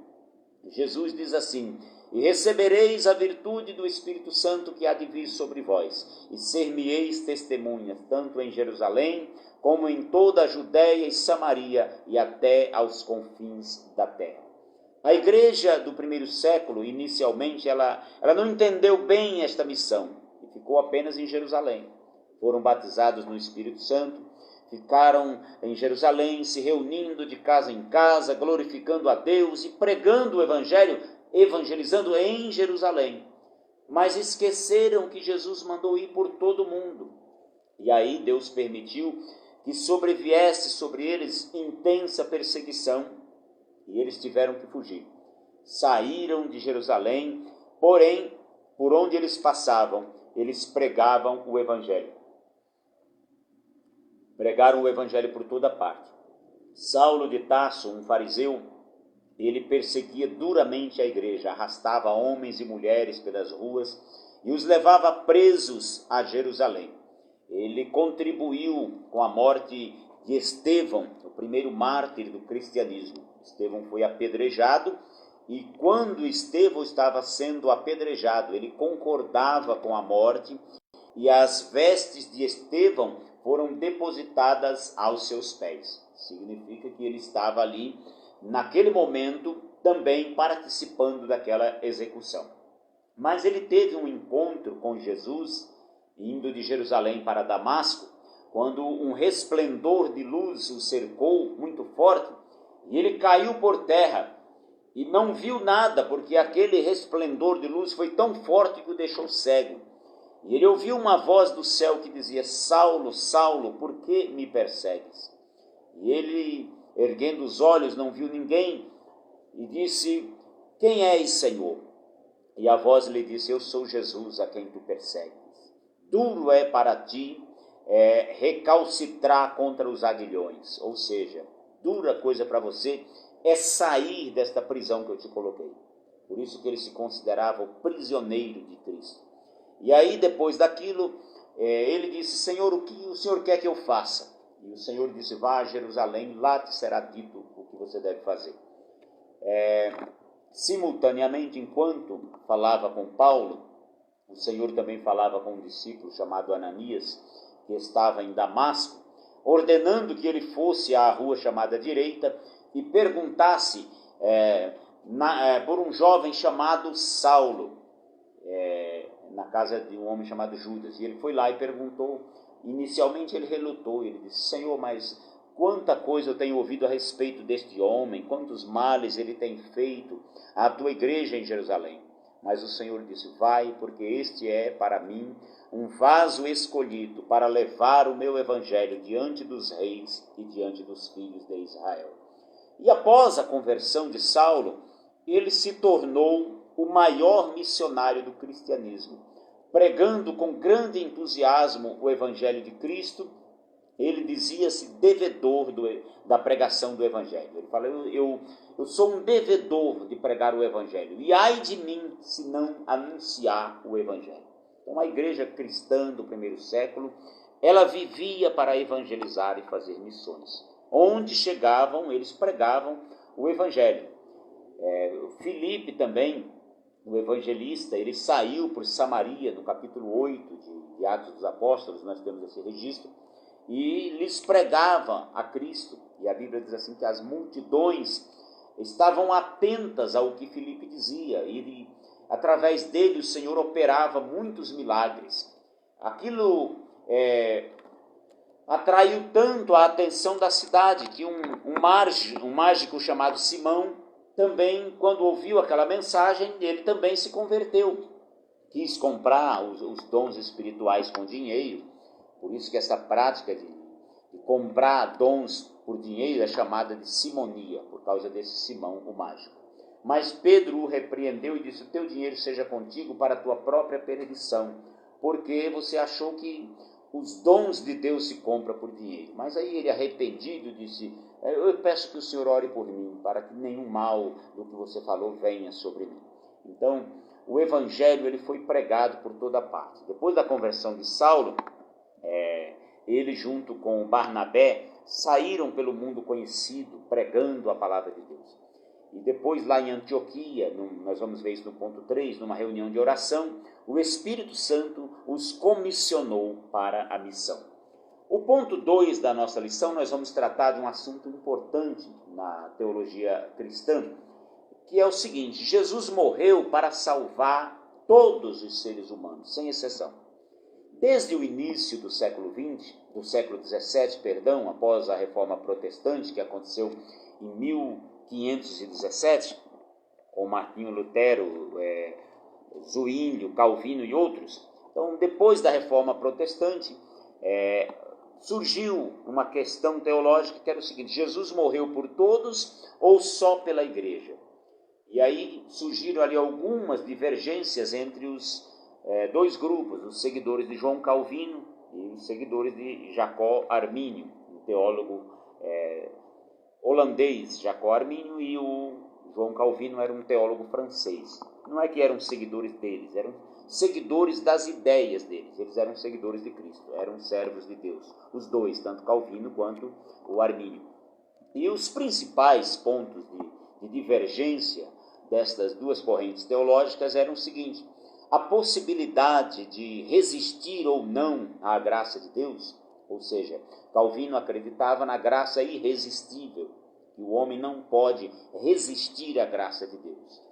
Jesus diz assim: e recebereis a virtude do Espírito Santo que há de vir sobre vós, e ser-me-eis testemunhas, tanto em Jerusalém, como em toda a Judéia e Samaria, e até aos confins da terra. A igreja do primeiro século, inicialmente, ela não entendeu bem esta missão, e ficou apenas em Jerusalém. Foram batizados no Espírito Santo, ficaram em Jerusalém, se reunindo de casa em casa, glorificando a Deus e pregando o evangelho, evangelizando em Jerusalém. Mas esqueceram que Jesus mandou ir por todo o mundo. E aí Deus permitiu que sobreviesse sobre eles intensa perseguição, e eles tiveram que fugir. Saíram de Jerusalém, porém, por onde eles passavam, eles pregavam o evangelho. Pregaram o evangelho por toda parte. Saulo de Tarso, um fariseu, ele perseguia duramente a igreja, arrastava homens e mulheres pelas ruas e os levava presos a Jerusalém. Ele contribuiu com a morte de Estevão, o primeiro mártir do cristianismo. Estevão foi apedrejado e quando Estevão estava sendo apedrejado, ele concordava com a morte, e as vestes de Estevão foram depositadas aos seus pés. Significa que ele estava ali, naquele momento, também participando daquela execução. Mas ele teve um encontro com Jesus, indo de Jerusalém para Damasco, quando um resplendor de luz o cercou muito forte, e ele caiu por terra, e não viu nada, porque aquele resplendor de luz foi tão forte que o deixou cego. E ele ouviu uma voz do céu que dizia: Saulo, Saulo, por que me persegues? E ele, erguendo os olhos, não viu ninguém, e disse: Quem és, Senhor? E a voz lhe disse: Eu sou Jesus, a quem tu persegues. Duro é para ti recalcitrar contra os aguilhões, ou seja, dura coisa para você é sair desta prisão que eu te coloquei. Por isso que ele se considerava o prisioneiro de Cristo. E aí, depois daquilo, ele disse: Senhor, o que o Senhor quer que eu faça? E o Senhor disse: vá a Jerusalém, lá te será dito o que você deve fazer. Simultaneamente, enquanto falava com Paulo, o Senhor também falava com um discípulo chamado Ananias, que estava em Damasco, ordenando que ele fosse à rua chamada Direita e perguntasse por um jovem chamado Saulo, na casa de um homem chamado Judas. E ele foi lá e perguntou. Inicialmente ele relutou, ele disse: Senhor, mas quanta coisa eu tenho ouvido a respeito deste homem, quantos males ele tem feito à tua igreja em Jerusalém. Mas o Senhor disse: vai, porque este é para mim um vaso escolhido para levar o meu evangelho diante dos reis e diante dos filhos de Israel. E após a conversão de Saulo, ele se tornou o maior missionário do cristianismo, pregando com grande entusiasmo o evangelho de Cristo. Ele dizia-se devedor da pregação do evangelho. Ele fala: eu sou um devedor de pregar o evangelho, e ai de mim se não anunciar o evangelho. Então a igreja cristã do primeiro século, ela vivia para evangelizar e fazer missões. Onde chegavam, eles pregavam o evangelho. Filipe também, o evangelista, ele saiu por Samaria, no capítulo 8 de Atos dos Apóstolos, nós temos esse registro, e lhes pregava a Cristo. E a Bíblia diz assim que as multidões estavam atentas ao que Filipe dizia, e através dele o Senhor operava muitos milagres. Aquilo atraiu tanto a atenção da cidade que um mágico chamado Simão também, quando ouviu aquela mensagem, ele também se converteu. Quis comprar os dons espirituais com dinheiro. Por isso que essa prática de comprar dons por dinheiro é chamada de simonia, por causa desse Simão, o mágico. Mas Pedro o repreendeu e disse: o teu dinheiro seja contigo para a tua própria perdição, porque você achou que os dons de Deus se compram por dinheiro. Mas aí ele, arrependido, disse: eu peço que o Senhor ore por mim, para que nenhum mal do que você falou venha sobre mim. Então, o evangelho ele foi pregado por toda parte. Depois da conversão de Saulo, ele junto com Barnabé saíram pelo mundo conhecido, pregando a palavra de Deus. E depois lá em Antioquia, nós vamos ver isso no ponto 3, numa reunião de oração, o Espírito Santo os comissionou para a missão. O ponto 2 da nossa lição, nós vamos tratar de um assunto importante na teologia cristã, que é o seguinte: Jesus morreu para salvar todos os seres humanos, sem exceção. Desde o início do século XVII, após a Reforma Protestante, que aconteceu em 1517, com Martinho Lutero, Zwinglio, Calvino e outros. Então, depois da Reforma Protestante, surgiu uma questão teológica que era o seguinte: Jesus morreu por todos ou só pela igreja? E aí surgiram ali algumas divergências entre os dois grupos, os seguidores de João Calvino e os seguidores de Jacó Arminio, um teólogo holandês. Jacó Arminio e o João Calvino era um teólogo francês. Não é que eram seguidores deles, eram seguidores das ideias deles. Eles eram seguidores de Cristo, eram servos de Deus, os dois, tanto Calvino quanto o Arminio. E os principais pontos de divergência destas duas correntes teológicas era o seguinte: a possibilidade de resistir ou não à graça de Deus, ou seja, Calvino acreditava na graça irresistível, que o homem não pode resistir à graça de Deus.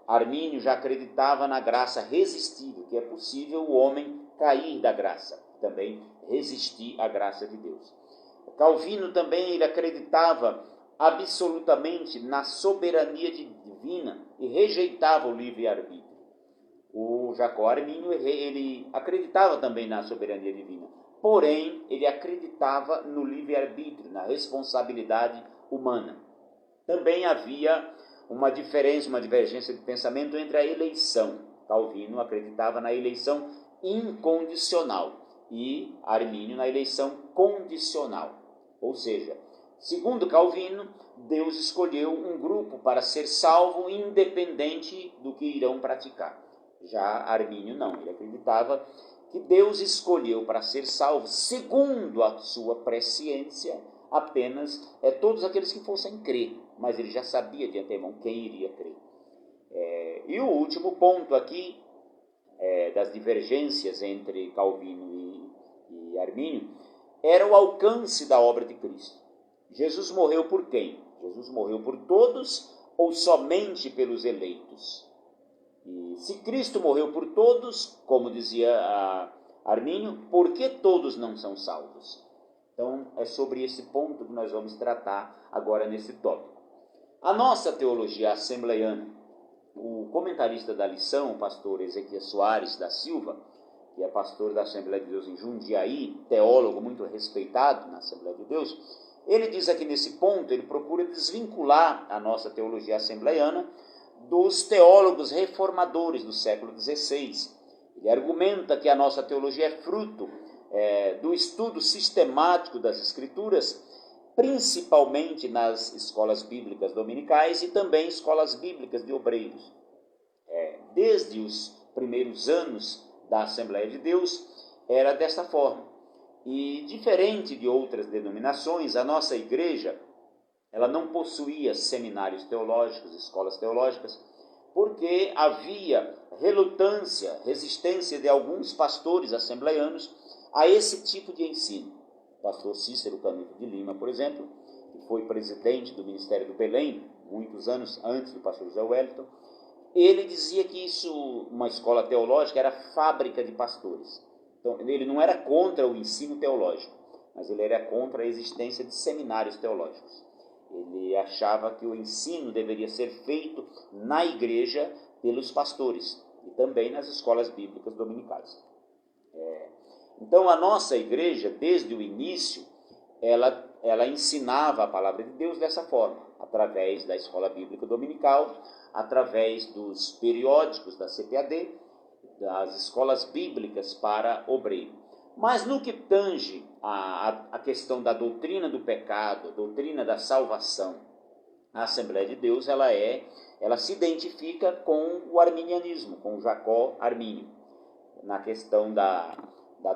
Armínio já acreditava na graça resistível, que é possível o homem cair da graça, também resistir à graça de Deus. Calvino também ele acreditava absolutamente na soberania divina e rejeitava o livre-arbítrio. O Jacó Armínio ele acreditava também na soberania divina, porém ele acreditava no livre-arbítrio, na responsabilidade humana. Também havia uma diferença, uma divergência de pensamento entre a eleição. Calvino acreditava na eleição incondicional e Armínio na eleição condicional. Ou seja, segundo Calvino, Deus escolheu um grupo para ser salvo independente do que irão praticar. Já Armínio não, ele acreditava que Deus escolheu para ser salvo, segundo a sua presciência, apenas todos aqueles que fossem crer, mas ele já sabia de antemão quem iria crer. E o último ponto aqui, das divergências entre Calvino e Armínio, era o alcance da obra de Cristo. Jesus morreu por quem? Jesus morreu por todos ou somente pelos eleitos? E se Cristo morreu por todos, como dizia Armínio, por que todos não são salvos? Então, é sobre esse ponto que nós vamos tratar agora nesse tópico. A nossa teologia assembleiana, o comentarista da lição, o pastor Ezequiel Soares da Silva, que é pastor da Assembleia de Deus em Jundiaí, teólogo muito respeitado na Assembleia de Deus, ele diz aqui nesse ponto, ele procura desvincular a nossa teologia assembleiana dos teólogos reformadores do século XVI. Ele argumenta que a nossa teologia é fruto do estudo sistemático das Escrituras, principalmente nas escolas bíblicas dominicais e também escolas bíblicas de obreiros. Desde os primeiros anos da Assembleia de Deus, era desta forma. E diferente de outras denominações, a nossa igreja ela não possuía seminários teológicos, escolas teológicas, porque havia relutância, resistência de alguns pastores assembleianos a esse tipo de ensino. O pastor Cícero Canuto de Lima, por exemplo, que foi presidente do Ministério do Belém, muitos anos antes do pastor José Wellington, ele dizia que uma escola teológica era fábrica de pastores. Então, ele não era contra o ensino teológico, mas ele era contra a existência de seminários teológicos. Ele achava que o ensino deveria ser feito na igreja pelos pastores e também nas escolas bíblicas dominicais. Então, a nossa igreja, desde o início, ela ensinava a palavra de Deus dessa forma, através da escola bíblica dominical, através dos periódicos da CPAD, das escolas bíblicas para obreiro. Mas no que tange a questão da doutrina do pecado, a doutrina da salvação, a Assembleia de Deus ela se identifica com o arminianismo, com o Jacó Armínio. Na questão da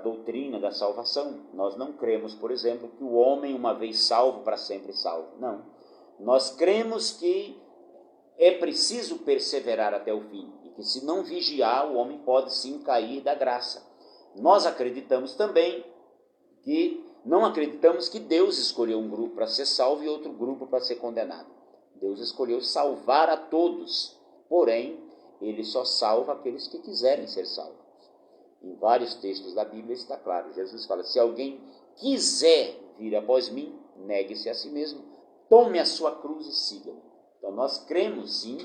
doutrina da salvação, nós não cremos, por exemplo, que o homem, uma vez salvo, para sempre salvo. Não. Nós cremos que é preciso perseverar até o fim, e que se não vigiar, o homem pode sim cair da graça. Nós acreditamos também não acreditamos que Deus escolheu um grupo para ser salvo e outro grupo para ser condenado. Deus escolheu salvar a todos, porém, ele só salva aqueles que quiserem ser salvos. Em vários textos da Bíblia está claro, Jesus fala, se alguém quiser vir após mim, negue-se a si mesmo, tome a sua cruz e siga-me. Então nós cremos sim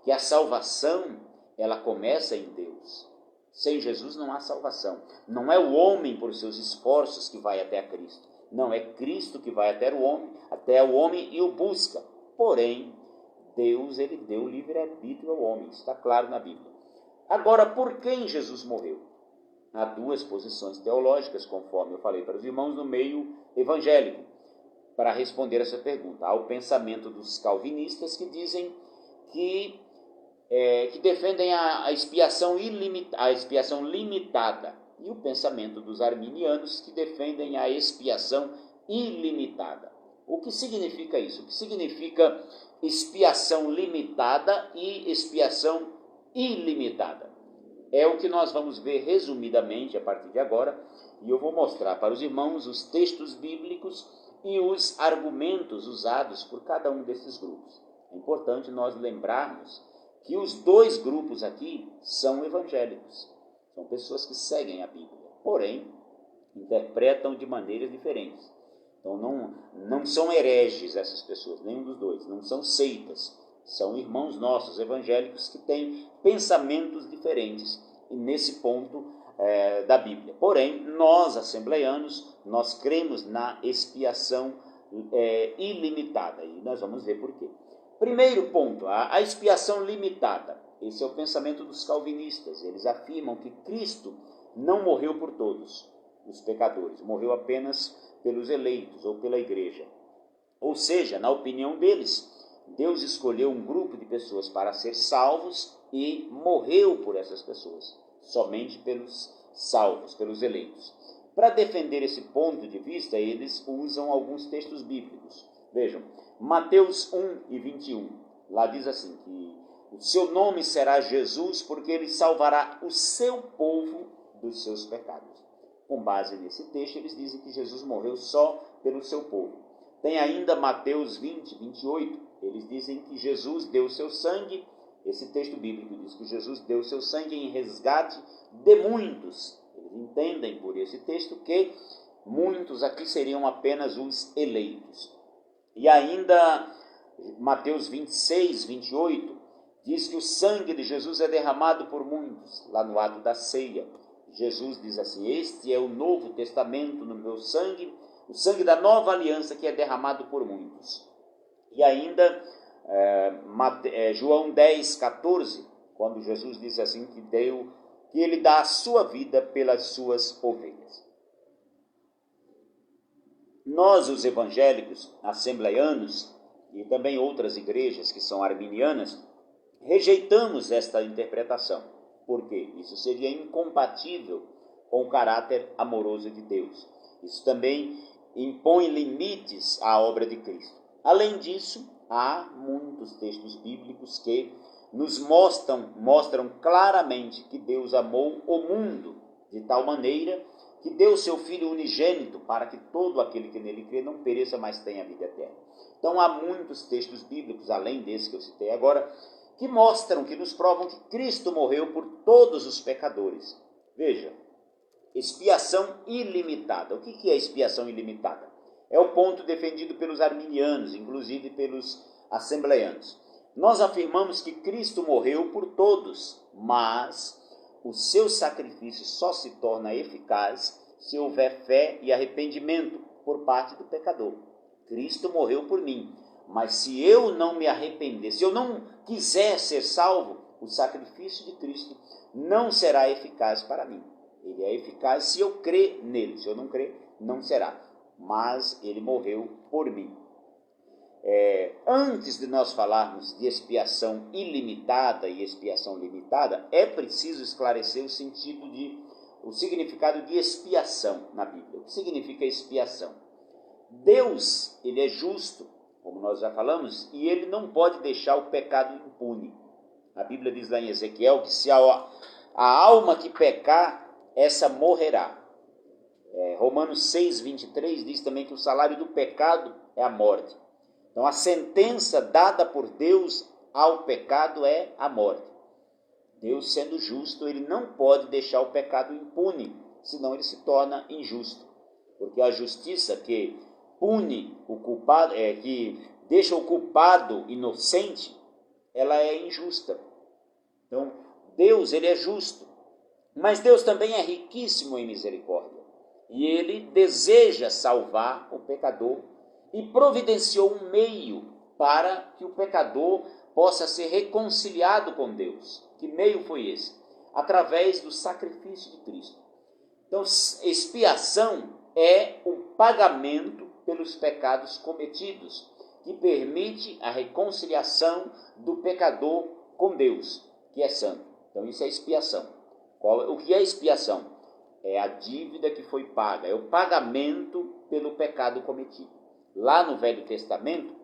que a salvação ela começa em Deus. Sem Jesus não há salvação. Não é o homem por seus esforços que vai até a Cristo. Não, é Cristo que vai até o homem e o busca. Porém, Deus ele deu livre-arbítrio ao homem. Está claro na Bíblia. Agora, por quem Jesus morreu? Há duas posições teológicas, conforme eu falei para os irmãos, no meio evangélico, para responder essa pergunta. Há o pensamento dos calvinistas que dizem que defendem a expiação limitada, e o pensamento dos arminianos que defendem a expiação ilimitada. O que significa isso? O que significa expiação limitada e expiação ilimitada. É o que nós vamos ver resumidamente a partir de agora, e eu vou mostrar para os irmãos os textos bíblicos e os argumentos usados por cada um desses grupos. É importante nós lembrarmos que os dois grupos aqui são evangélicos, são pessoas que seguem a Bíblia, porém interpretam de maneiras diferentes. Então não são hereges essas pessoas, nenhum dos dois, não são seitas, são irmãos nossos evangélicos que têm pensamentos diferentes nesse ponto da Bíblia. Porém, nós, assembleianos, nós cremos na expiação ilimitada, e nós vamos ver por quê. Primeiro ponto, a expiação limitada. Esse é o pensamento dos calvinistas. Eles afirmam que Cristo não morreu por todos os pecadores, morreu apenas pelos eleitos ou pela igreja. Ou seja, na opinião deles, Deus escolheu um grupo de pessoas para ser salvos e morreu por essas pessoas, somente pelos salvos, pelos eleitos. Para defender esse ponto de vista, eles usam alguns textos bíblicos. Vejam, Mateus 1:21, lá diz assim, que o seu nome será Jesus, porque ele salvará o seu povo dos seus pecados. Com base nesse texto, eles dizem que Jesus morreu só pelo seu povo. Tem ainda Mateus 20:28, eles dizem que Jesus deu o seu sangue, esse texto bíblico diz que Jesus deu o seu sangue em resgate de muitos. Eles entendem por esse texto que muitos aqui seriam apenas os eleitos. E ainda Mateus 26:28 diz que o sangue de Jesus é derramado por muitos, lá no ato da ceia. Jesus diz assim, este é o novo testamento no meu sangue, o sangue da nova aliança que é derramado por muitos. E ainda João 10:14, quando Jesus diz assim que ele dá a sua vida pelas suas ovelhas. Nós, os evangélicos, assembleianos e também outras igrejas que são arminianas, rejeitamos esta interpretação, porque isso seria incompatível com o caráter amoroso de Deus. Isso também impõe limites à obra de Cristo. Além disso, há muitos textos bíblicos que nos mostram claramente que Deus amou o mundo de tal maneira que deu seu Filho unigênito para que todo aquele que nele crê não pereça, mas tenha vida eterna. Então há muitos textos bíblicos, além desse que eu citei agora, que mostram, que nos provam que Cristo morreu por todos os pecadores. Veja, expiação ilimitada. O que é expiação ilimitada? É o ponto defendido pelos arminianos, inclusive pelos assembleianos. Nós afirmamos que Cristo morreu por todos, mas o seu sacrifício só se torna eficaz se houver fé e arrependimento por parte do pecador. Cristo morreu por mim, mas se eu não me arrepender, se eu não quiser ser salvo, o sacrifício de Cristo não será eficaz para mim. Ele é eficaz se eu crer nele, se eu não crer, não será. Mas ele morreu por mim. Antes de nós falarmos de expiação ilimitada e expiação limitada, é preciso esclarecer o significado de expiação na Bíblia. O que significa expiação? Deus, ele é justo, como nós já falamos, e ele não pode deixar o pecado impune. A Bíblia diz lá em Ezequiel que se a alma que pecar, essa morrerá. Romanos 6:23 diz também que o salário do pecado é a morte. Então a sentença dada por Deus ao pecado é a morte. Deus, sendo justo, ele não pode deixar o pecado impune, senão ele se torna injusto. Porque a justiça que pune o culpado, que deixa o culpado inocente, ela é injusta. Então Deus, ele é justo, mas Deus também é riquíssimo em misericórdia. E ele deseja salvar o pecador e providenciou um meio para que o pecador possa ser reconciliado com Deus. Que meio foi esse? Através do sacrifício de Cristo. Então, expiação é o pagamento pelos pecados cometidos, que permite a reconciliação do pecador com Deus, que é santo. Então, isso é expiação. O que é expiação? É a dívida que foi paga, é o pagamento pelo pecado cometido. Lá no Velho Testamento,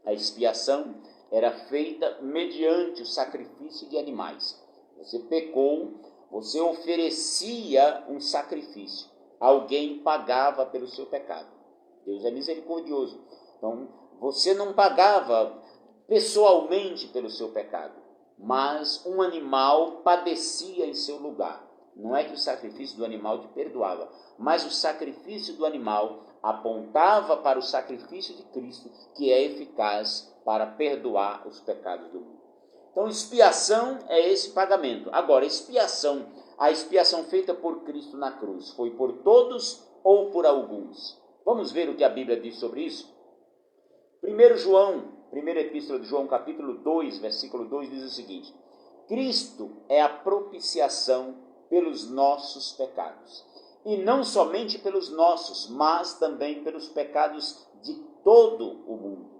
a expiação era feita mediante o sacrifício de animais. Você pecou, você oferecia um sacrifício. Alguém pagava pelo seu pecado. Deus é misericordioso. Então, você não pagava pessoalmente pelo seu pecado, mas um animal padecia em seu lugar. Não é que o sacrifício do animal te perdoava, mas o sacrifício do animal apontava para o sacrifício de Cristo, que é eficaz para perdoar os pecados do mundo. Então, expiação é esse pagamento. Agora, a expiação feita por Cristo na cruz, foi por todos ou por alguns? Vamos ver o que a Bíblia diz sobre isso? 1 João, primeira epístola de João, capítulo 2, versículo 2, diz o seguinte: Cristo é a propiciação pelos nossos pecados. E não somente pelos nossos, mas também pelos pecados de todo o mundo.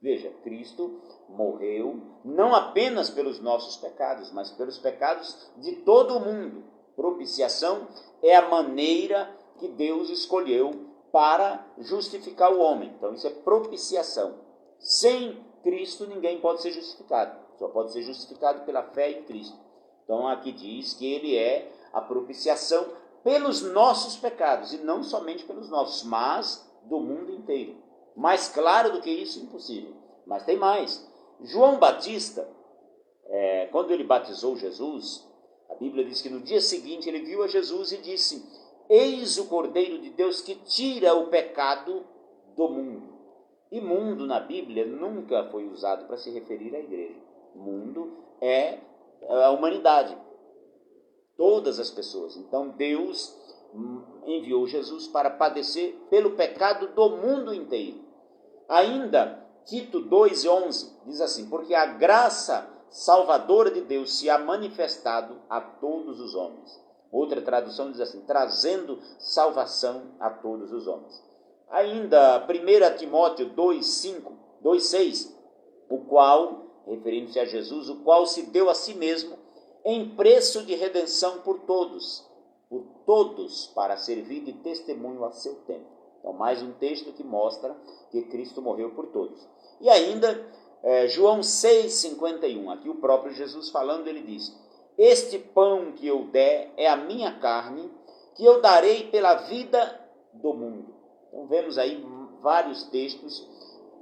Veja, Cristo morreu não apenas pelos nossos pecados, mas pelos pecados de todo o mundo. Propiciação é a maneira que Deus escolheu para justificar o homem. Então, isso é propiciação. Sem Cristo, ninguém pode ser justificado. Só pode ser justificado pela fé em Cristo. Então, aqui diz que ele é a propiciação pelos nossos pecados, e não somente pelos nossos, mas do mundo inteiro. Mais claro do que isso, impossível. Mas tem mais. João Batista, quando ele batizou Jesus, a Bíblia diz que no dia seguinte ele viu a Jesus e disse: Eis o Cordeiro de Deus que tira o pecado do mundo. E mundo na Bíblia nunca foi usado para se referir à igreja. Mundo é a humanidade. Todas as pessoas. Então Deus enviou Jesus para padecer pelo pecado do mundo inteiro. Ainda, Tito 2,11 diz assim: Porque a graça salvadora de Deus se há manifestado a todos os homens. Outra tradução diz assim: trazendo salvação a todos os homens. Ainda, 1 Timóteo 2,6, o qual, referindo-se a Jesus, o qual se deu a si mesmo em preço de redenção por todos, para servir de testemunho a seu tempo. Então, mais um texto que mostra que Cristo morreu por todos. E ainda, João 6,51, aqui o próprio Jesus falando, ele diz: Este pão que eu der é a minha carne, que eu darei pela vida do mundo. Então, vemos aí vários textos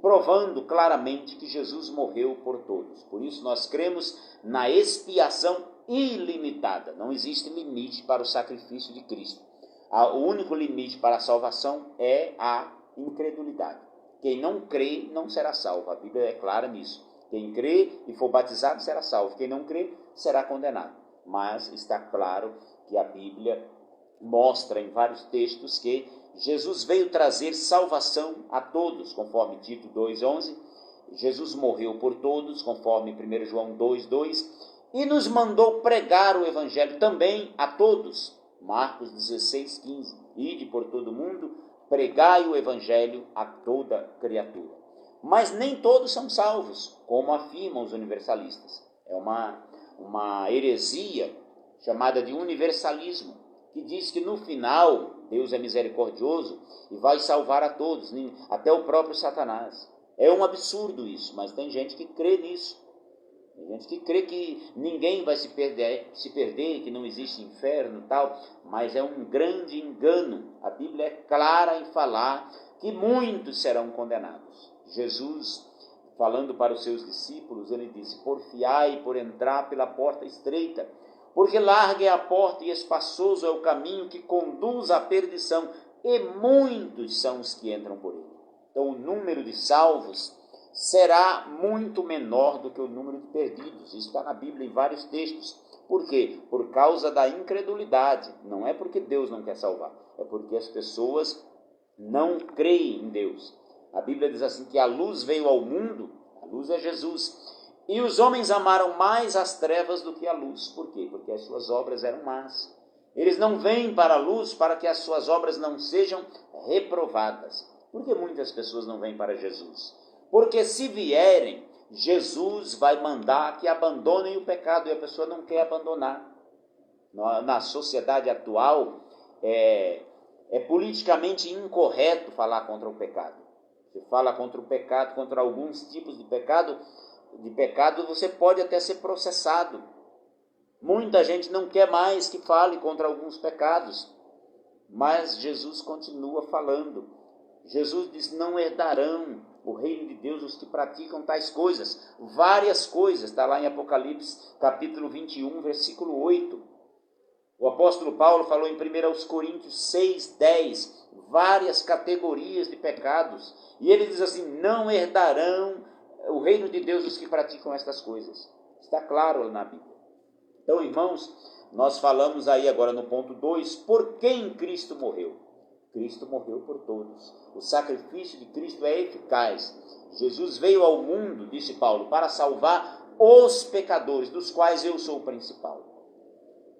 provando claramente que Jesus morreu por todos. Por isso, nós cremos na expiação ilimitada. Não existe limite para o sacrifício de Cristo. O único limite para a salvação é a incredulidade. Quem não crê não será salvo. A Bíblia é clara nisso. Quem crê e for batizado será salvo. Quem não crê será condenado. Mas está claro que a Bíblia mostra em vários textos que Jesus veio trazer salvação a todos, conforme Tito 2,11. Jesus morreu por todos, conforme 1 João 2,2. E nos mandou pregar o Evangelho também a todos. Marcos 16,15. Ide por todo mundo, pregai o Evangelho a toda criatura. Mas nem todos são salvos, como afirmam os universalistas. É uma heresia chamada de universalismo, que diz que no final Deus é misericordioso e vai salvar a todos, até o próprio Satanás. É um absurdo isso, mas tem gente que crê nisso. Tem gente que crê que ninguém vai se perder, que não existe inferno e tal, mas é um grande engano. A Bíblia é clara em falar que muitos serão condenados. Jesus, falando para os seus discípulos, ele disse: Porfiai por entrar pela porta estreita, porque larga é a porta e espaçoso é o caminho que conduz à perdição, e muitos são os que entram por ele. Então o número de salvos será muito menor do que o número de perdidos. Isso está na Bíblia em vários textos. Por quê? Por causa da incredulidade. Não é porque Deus não quer salvar, é porque as pessoas não creem em Deus. A Bíblia diz assim que a luz veio ao mundo, a luz é Jesus, e os homens amaram mais as trevas do que a luz. Por quê? Porque as suas obras eram más. Eles não vêm para a luz para que as suas obras não sejam reprovadas. Por que muitas pessoas não vêm para Jesus? Porque se vierem, Jesus vai mandar que abandonem o pecado, e a pessoa não quer abandonar. Na sociedade atual, é politicamente incorreto falar contra o pecado. Se fala contra o pecado, contra alguns tipos de pecado, de pecado, você pode até ser processado. Muita gente não quer mais que fale contra alguns pecados, mas Jesus continua falando. Jesus diz: não herdarão o reino de Deus os que praticam tais coisas. Várias coisas, está lá em Apocalipse, capítulo 21, versículo 8. O apóstolo Paulo falou em 1 Coríntios 6, 10, várias categorias de pecados. E ele diz assim: não herdarão o reino de Deus os que praticam estas coisas. Está claro na Bíblia. Então, irmãos, nós falamos aí agora no ponto 2, por quem Cristo morreu? Cristo morreu por todos. O sacrifício de Cristo é eficaz. Jesus veio ao mundo, disse Paulo, para salvar os pecadores, dos quais eu sou o principal.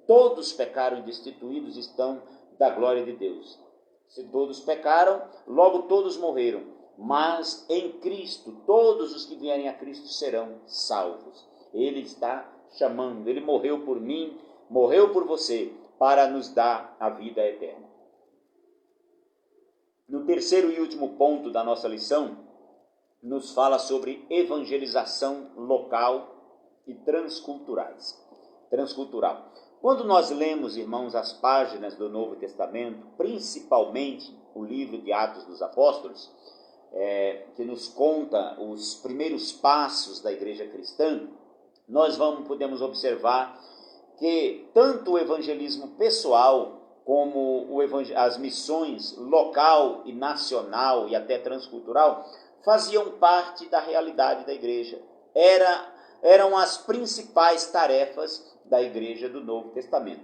Todos pecaram e destituídos estão da glória de Deus. Se todos pecaram, logo todos morreram. Mas em Cristo, todos os que vierem a Cristo serão salvos. Ele está chamando, ele morreu por mim, morreu por você, para nos dar a vida eterna. No terceiro e último ponto da nossa lição, nos fala sobre evangelização local e transcultural. Quando nós lemos, irmãos, as páginas do Novo Testamento, principalmente o livro de Atos dos Apóstolos, que nos conta os primeiros passos da igreja cristã, nós podemos observar que tanto o evangelismo pessoal como as missões local e nacional e até transcultural faziam parte da realidade da igreja. Eram as principais tarefas da igreja do Novo Testamento.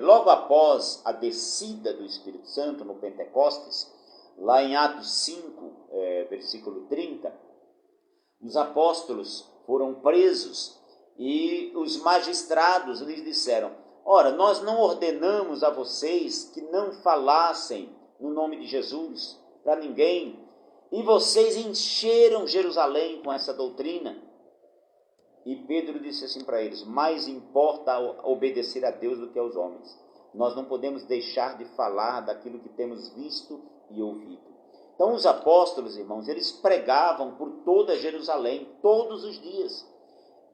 Logo após a descida do Espírito Santo no Pentecostes, lá em Atos 5, versículo 30, os apóstolos foram presos e os magistrados lhes disseram: ora, nós não ordenamos a vocês que não falassem no nome de Jesus para ninguém, e vocês encheram Jerusalém com essa doutrina. E Pedro disse assim para eles: mais importa obedecer a Deus do que aos homens. Nós não podemos deixar de falar daquilo que temos visto e ouvido. Então os apóstolos, irmãos, eles pregavam por toda Jerusalém, todos os dias.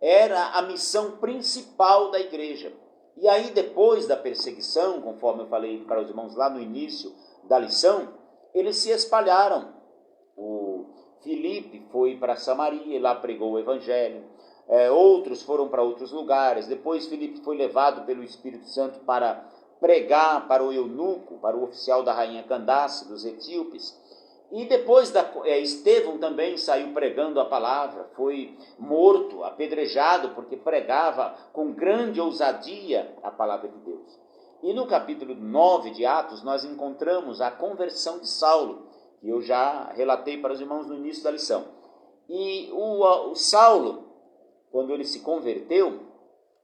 Era a missão principal da igreja. E aí, depois da perseguição, conforme eu falei para os irmãos lá no início da lição, eles se espalharam. O Filipe foi para Samaria e lá pregou o evangelho. Outros foram para outros lugares. Depois Filipe foi levado pelo Espírito Santo para pregar para o eunuco, para o oficial da rainha Candace, dos etíopes. E depois Estevão também saiu pregando a palavra, foi morto, apedrejado, porque pregava com grande ousadia a palavra de Deus. E no capítulo 9 de Atos nós encontramos a conversão de Saulo, que eu já relatei para os irmãos no início da lição. E o Saulo, quando ele se converteu,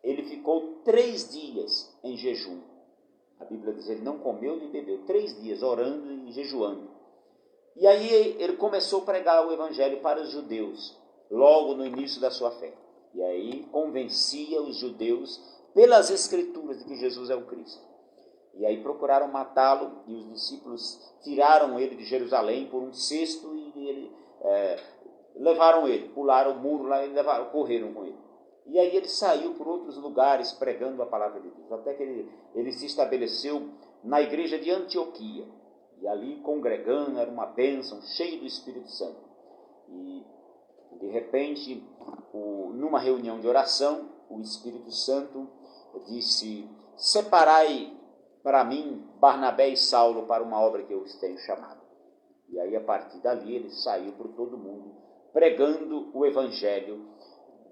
ele ficou 3 dias em jejum. A Bíblia diz que ele não comeu nem bebeu, 3 dias orando e jejuando. E aí ele começou a pregar o evangelho para os judeus, logo no início da sua fé. E aí convencia os judeus pelas escrituras de que Jesus é o Cristo. E aí procuraram matá-lo e os discípulos tiraram ele de Jerusalém por um cesto e levaram ele, pularam o muro lá e correram com ele. E aí ele saiu por outros lugares pregando a palavra de Deus, até que ele se estabeleceu na igreja de Antioquia. E ali congregando, era uma bênção, cheio do Espírito Santo. E de repente, numa reunião de oração, o Espírito Santo disse: separai para mim Barnabé e Saulo para uma obra que eu os tenho chamado. E aí a partir dali ele saiu por todo mundo, pregando o evangelho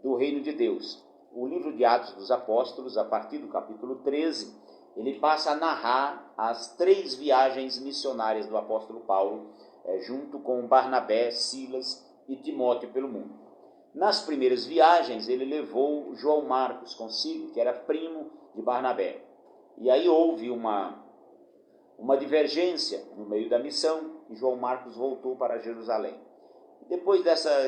do reino de Deus. O livro de Atos dos Apóstolos, a partir do capítulo 13, ele passa a narrar as 3 viagens missionárias do apóstolo Paulo, junto com Barnabé, Silas e Timóteo pelo mundo. Nas primeiras viagens, ele levou João Marcos consigo, que era primo de Barnabé. E aí houve uma divergência no meio da missão, e João Marcos voltou para Jerusalém. Depois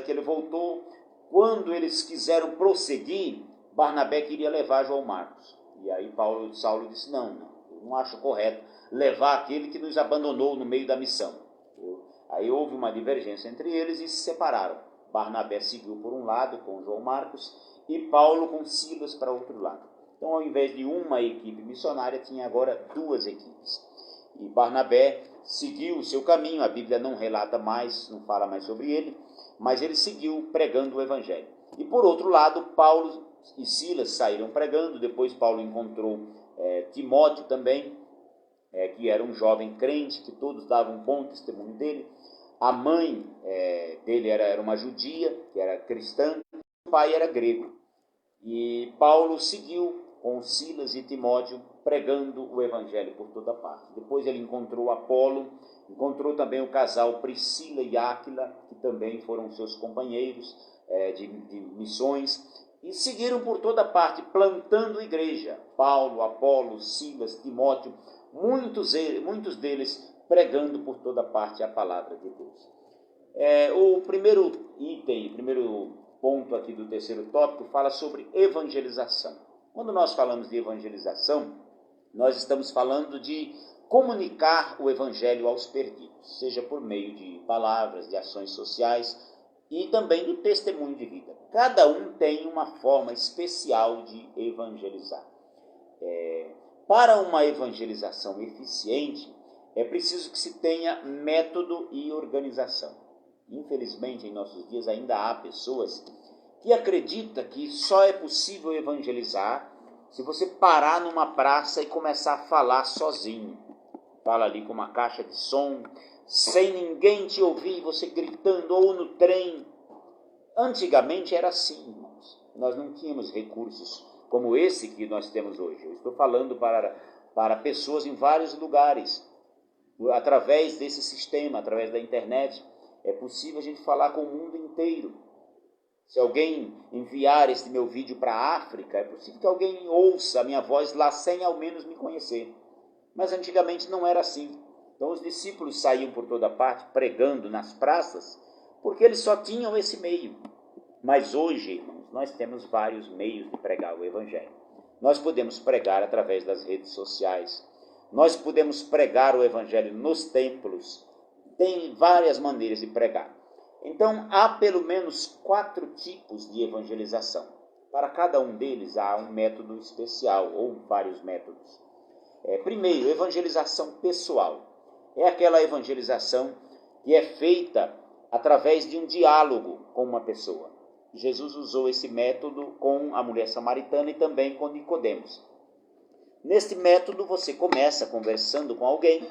que ele voltou, quando eles quiseram prosseguir, Barnabé queria levar João Marcos. E aí Saulo disse: não, eu não acho correto levar aquele que nos abandonou no meio da missão. Aí houve uma divergência entre eles e se separaram. Barnabé seguiu por um lado com João Marcos e Paulo com Silas para outro lado. Então, ao invés de uma equipe missionária, tinha agora duas equipes. E Barnabé seguiu o seu caminho, a Bíblia não relata mais, não fala mais sobre ele, mas ele seguiu pregando o evangelho. E por outro lado, Paulo e Silas saíram pregando, depois Paulo encontrou Timóteo também, que era um jovem crente, que todos davam um bom testemunho dele. A mãe dele era uma judia, que era cristã, o pai era grego. E Paulo seguiu com Silas e Timóteo pregando o evangelho por toda parte. Depois ele encontrou Apolo, encontrou também o casal Priscila e Áquila, que também foram seus companheiros de missões, e seguiram por toda parte, plantando igreja. Paulo, Apolo, Silas, Timóteo, muitos deles pregando por toda parte a palavra de Deus. O primeiro item, o primeiro ponto aqui do terceiro tópico fala sobre evangelização. Quando nós falamos de evangelização, nós estamos falando de comunicar o evangelho aos perdidos, seja por meio de palavras, de ações sociais e também do testemunho de vida. Cada um tem uma forma especial de evangelizar. Para uma evangelização eficiente, é preciso que se tenha método e organização. Infelizmente, em nossos dias ainda há pessoas que acreditam que só é possível evangelizar se você parar numa praça e começar a falar sozinho. Fala ali com uma caixa de som, sem ninguém te ouvir, você gritando, ou no trem. Antigamente era assim, irmãos. Nós não tínhamos recursos como esse que nós temos hoje. Eu estou falando para pessoas em vários lugares. Através desse sistema, através da internet, é possível a gente falar com o mundo inteiro. Se alguém enviar este meu vídeo para a África, é possível que alguém ouça a minha voz lá sem ao menos me conhecer. Mas antigamente não era assim. Então os discípulos saíam por toda parte pregando nas praças, porque eles só tinham esse meio. Mas hoje, irmãos, nós temos vários meios de pregar o evangelho. Nós podemos pregar através das redes sociais. Nós podemos pregar o evangelho nos templos. Tem várias maneiras de pregar. Então, há pelo menos 4 tipos de evangelização. Para cada um deles há um método especial, ou vários métodos. Primeiro, evangelização pessoal. É aquela evangelização que é feita através de um diálogo com uma pessoa. Jesus usou esse método com a mulher samaritana e também com Nicodemos. Neste método, você começa conversando com alguém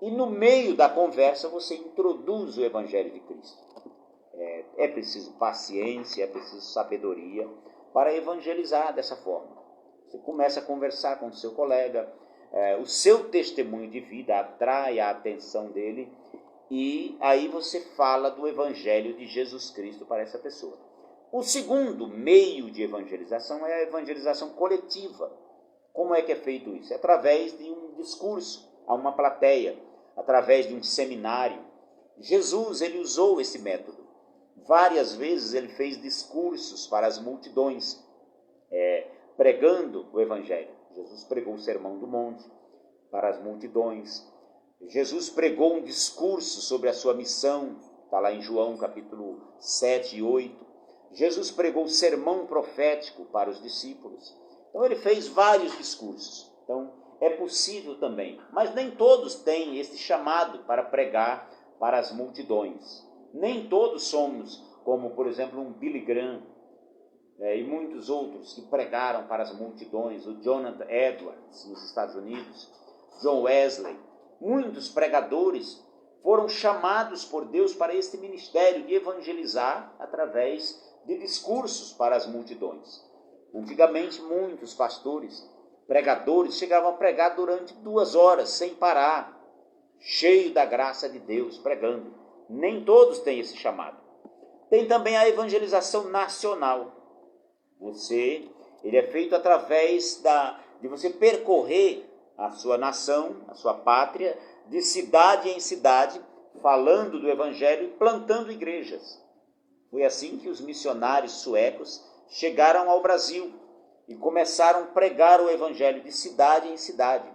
e no meio da conversa você introduz o evangelho de Cristo. É preciso paciência, é preciso sabedoria para evangelizar dessa forma. Você começa a conversar com o seu colega, o seu testemunho de vida atrai a atenção dele e aí você fala do evangelho de Jesus Cristo para essa pessoa. O segundo meio de evangelização é a evangelização coletiva. Como é que é feito isso? É através de um discurso a uma plateia, através de um seminário. Jesus, ele usou esse método. Várias vezes ele fez discursos para as multidões, pregando o evangelho. Jesus pregou o Sermão do Monte para as multidões. Jesus pregou um discurso sobre a sua missão, está lá em João capítulo 7 e 8. Jesus pregou o sermão profético para os discípulos. Então ele fez vários discursos. Então é possível também, mas nem todos têm esse chamado para pregar para as multidões. Nem todos somos como, por exemplo, um Billy Graham e muitos outros que pregaram para as multidões, o Jonathan Edwards nos Estados Unidos, John Wesley. Muitos pregadores foram chamados por Deus para este ministério de evangelizar através de discursos para as multidões. Antigamente, muitos pastores, pregadores, chegavam a pregar durante 2 horas, sem parar, cheio da graça de Deus, pregando. Nem todos têm esse chamado. Tem também a evangelização nacional. Ele é feito através de você percorrer a sua nação, a sua pátria, de cidade em cidade, falando do evangelho e plantando igrejas. Foi assim que os missionários suecos chegaram ao Brasil e começaram a pregar o evangelho de cidade em cidade.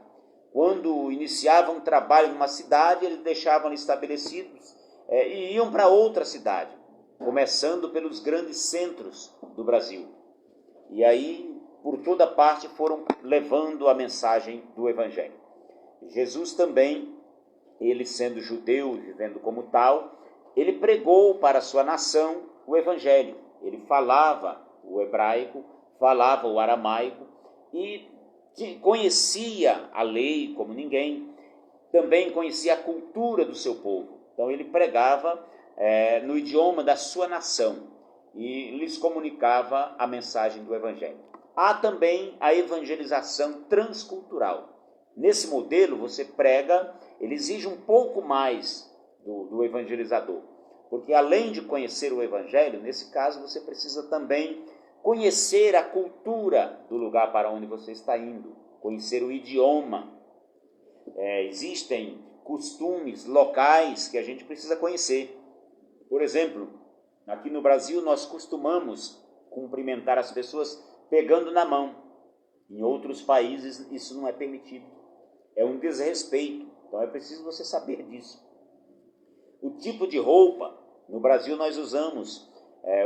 Quando iniciavam um trabalho numa cidade, eles deixavam estabelecidos e iam para outra cidade. começando pelos grandes centros do Brasil. E aí, por toda parte, foram levando a mensagem do Evangelho. Jesus também, ele sendo judeu e vivendo como tal, ele pregou para a sua nação o Evangelho. Ele falava o hebraico, falava o aramaico e conhecia a lei como ninguém, também conhecia a cultura do seu povo. Então ele pregava no idioma da sua nação e lhes comunicava a mensagem do Evangelho. Há também a evangelização transcultural. Nesse modelo você prega, ele exige um pouco mais do evangelizador, porque além de conhecer o Evangelho, nesse caso você precisa também conhecer a cultura do lugar para onde você está indo, conhecer o idioma. Existem costumes locais que a gente precisa conhecer. Por exemplo, aqui no Brasil nós costumamos cumprimentar as pessoas pegando na mão. Em outros países isso não é permitido. É um desrespeito. Então é preciso você saber disso. O tipo de roupa, no Brasil nós usamos,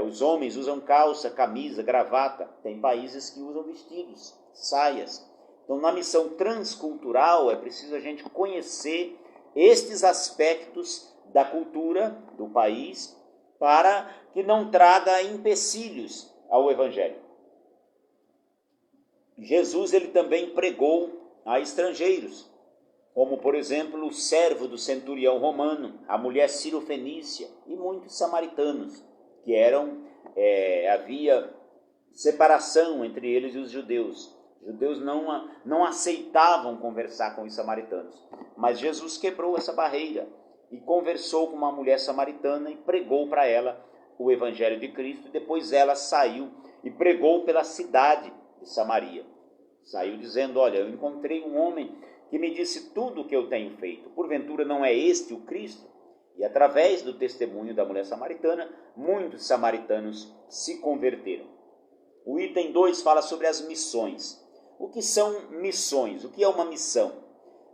os homens usam calça, camisa, gravata. Tem países que usam vestidos, saias. Então na missão transcultural é preciso a gente conhecer estes aspectos da cultura do país para que não traga empecilhos ao Evangelho. Jesus ele também pregou a estrangeiros, como por exemplo o servo do centurião romano, a mulher cirofenícia e muitos samaritanos, que havia separação entre eles e os judeus. Os judeus não aceitavam conversar com os samaritanos, mas Jesus quebrou essa barreira e conversou com uma mulher samaritana e pregou para ela o Evangelho de Cristo. E depois ela saiu e pregou pela cidade de Samaria. Saiu dizendo: olha, eu encontrei um homem que me disse tudo o que eu tenho feito. Porventura não é este o Cristo? E através do testemunho da mulher samaritana, muitos samaritanos se converteram. O item 2 fala sobre as missões. O que são missões? O que é uma missão?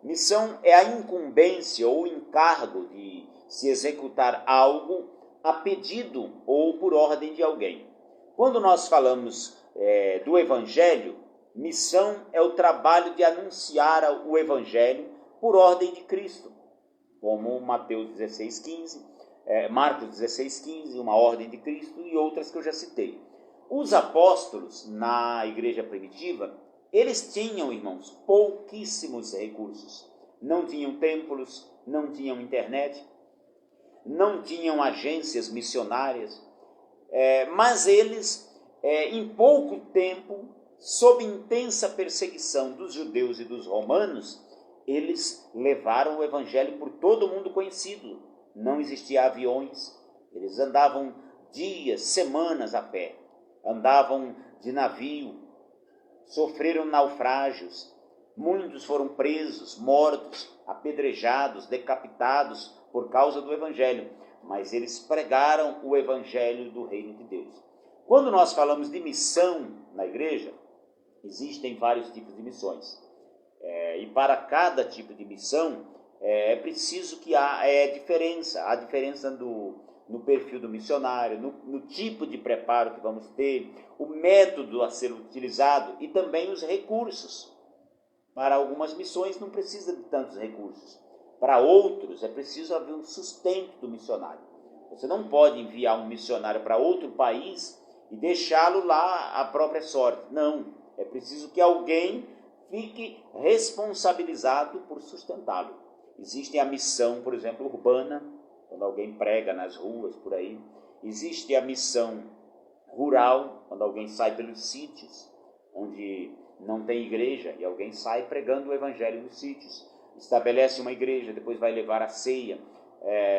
Missão é a incumbência ou encargo de se executar algo a pedido ou por ordem de alguém. Quando nós falamos do Evangelho, missão é o trabalho de anunciar o Evangelho por ordem de Cristo, como Mateus 16,15, Marcos 16,15, uma ordem de Cristo e outras que eu já citei. Os apóstolos, na igreja primitiva, eles tinham, irmãos, pouquíssimos recursos. Não tinham templos, não tinham internet, não tinham agências missionárias, mas eles, em pouco tempo, sob intensa perseguição dos judeus e dos romanos, eles levaram o Evangelho por todo o mundo conhecido. Não existiam aviões, eles andavam dias, semanas a pé, andavam de navio, sofreram naufrágios, muitos foram presos, mortos, apedrejados, decapitados por causa do Evangelho, mas eles pregaram o Evangelho do Reino de Deus. Quando nós falamos de missão na igreja, existem vários tipos de missões. E para cada tipo de missão, é preciso que há diferença no perfil do missionário, no tipo de preparo que vamos ter, o método a ser utilizado e também os recursos. Para algumas missões não precisa de tantos recursos. Para outros é preciso haver um sustento do missionário. Você não pode enviar um missionário para outro país e deixá-lo lá à própria sorte. Não, é preciso que alguém fique responsabilizado por sustentá-lo. Existe a missão, por exemplo, urbana, quando alguém prega nas ruas, por aí. Existe a missão rural, quando alguém sai pelos sítios, onde não tem igreja, e alguém sai pregando o Evangelho nos sítios. Estabelece uma igreja, depois vai levar a ceia.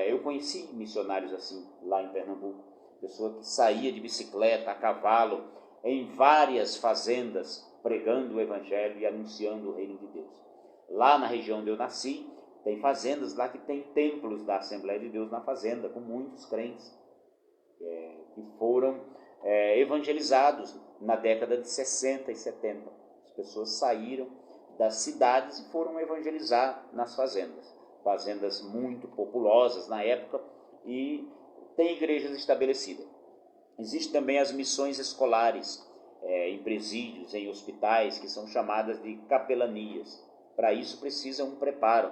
Eu conheci missionários assim, lá em Pernambuco. Pessoa que saía de bicicleta, a cavalo, em várias fazendas, pregando o Evangelho e anunciando o Reino de Deus. Lá na região onde eu nasci, tem fazendas lá que tem templos da Assembleia de Deus na fazenda, com muitos crentes que foram evangelizados na década de 60 e 70. As pessoas saíram das cidades e foram evangelizar nas fazendas. Fazendas muito populosas na época e tem igrejas estabelecidas. Existem também as missões escolares, em presídios, em hospitais, que são chamadas de capelanias. Para isso precisa um preparo.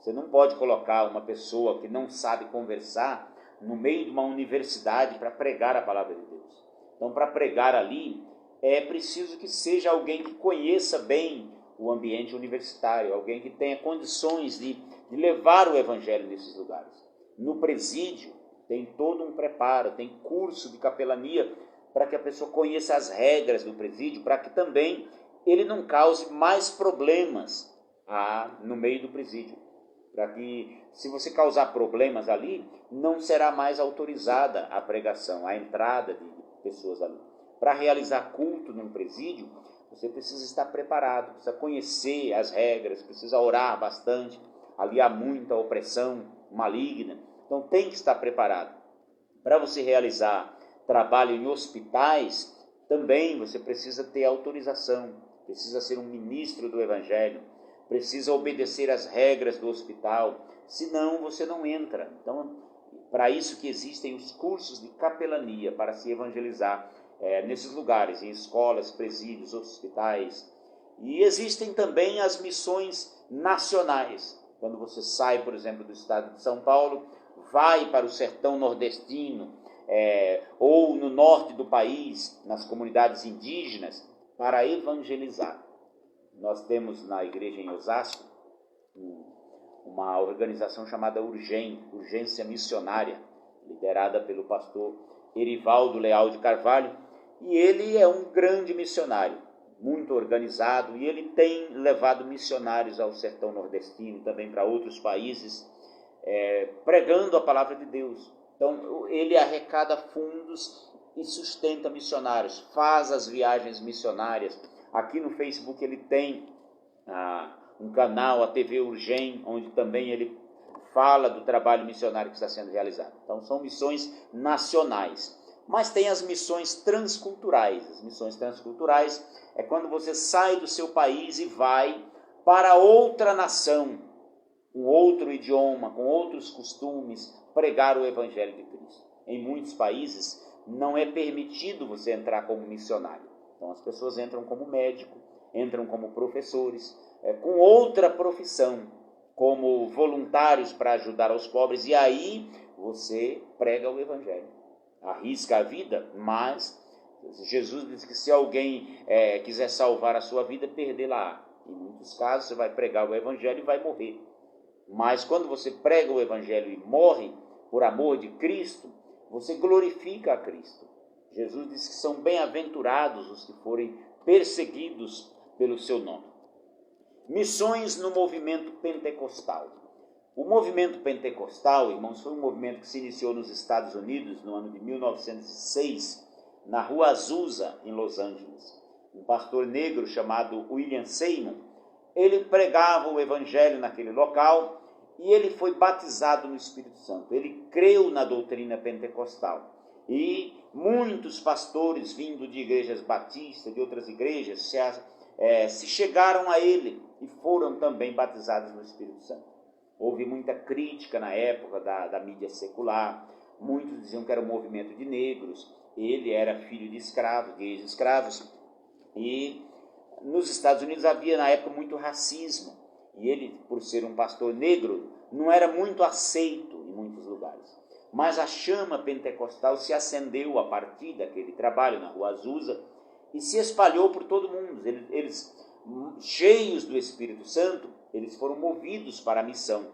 Você não pode colocar uma pessoa que não sabe conversar no meio de uma universidade para pregar a palavra de Deus. Então, para pregar ali, é preciso que seja alguém que conheça bem o ambiente universitário, alguém que tenha condições de levar o evangelho nesses lugares. No presídio, tem todo um preparo, tem curso de capelania para que a pessoa conheça as regras do presídio, para que também ele não cause mais problemas no meio do presídio. Para que, se você causar problemas ali, não será mais autorizada a pregação, a entrada de pessoas ali. Para realizar culto num presídio, você precisa estar preparado, precisa conhecer as regras, precisa orar bastante. Ali há muita opressão maligna, então tem que estar preparado. Para você realizar trabalho em hospitais, também você precisa ter autorização, precisa ser um ministro do Evangelho, precisa obedecer às regras do hospital, senão você não entra. Então, para isso que existem os cursos de capelania, para se evangelizar nesses lugares, em escolas, presídios, hospitais. E existem também as missões nacionais. Quando você sai, por exemplo, do estado de São Paulo, vai para o sertão nordestino, ou no norte do país, nas comunidades indígenas, para evangelizar. Nós temos na igreja em Osasco uma organização chamada Urgência Missionária, liderada pelo pastor Erivaldo Leal de Carvalho, e ele é um grande missionário, muito organizado, e ele tem levado missionários ao sertão nordestino, também para outros países, pregando a palavra de Deus. Então, ele arrecada fundos e sustenta missionários, faz as viagens missionárias. Aqui no Facebook ele tem um canal, a TV Urgem, onde também ele fala do trabalho missionário que está sendo realizado. Então, são missões nacionais. Mas tem as missões transculturais. As missões transculturais é quando você sai do seu país e vai para outra nação, com outro idioma, com outros costumes, pregar o Evangelho de Cristo. Em muitos países não é permitido você entrar como missionário. Então as pessoas entram como médico, entram como professores, com outra profissão, como voluntários para ajudar aos pobres, e aí você prega o Evangelho. Arrisca a vida, mas Jesus diz que se alguém quiser salvar a sua vida, perdê-la. Em muitos casos você vai pregar o Evangelho e vai morrer. Mas quando você prega o Evangelho e morre por amor de Cristo, você glorifica a Cristo. Jesus diz que são bem-aventurados os que forem perseguidos pelo seu nome. Missões no movimento pentecostal. O movimento pentecostal, irmãos, foi um movimento que se iniciou nos Estados Unidos no ano de 1906, na Rua Azusa, em Los Angeles. Um pastor negro chamado William Seymour, ele pregava o Evangelho naquele local e ele foi batizado no Espírito Santo. Ele creu na doutrina pentecostal. E muitos pastores vindo de igrejas batistas, de outras igrejas, se chegaram a ele e foram também batizados no Espírito Santo. Houve muita crítica na época da mídia secular. Muitos diziam que era um movimento de negros. Ele era filho de escravos, de ex-escravos. E nos Estados Unidos havia na época muito racismo. E ele, por ser um pastor negro, não era muito aceito em muitos lugares. Mas a chama pentecostal se acendeu a partir daquele trabalho na Rua Azusa e se espalhou por todo mundo. Eles cheios do Espírito Santo, eles foram movidos para a missão.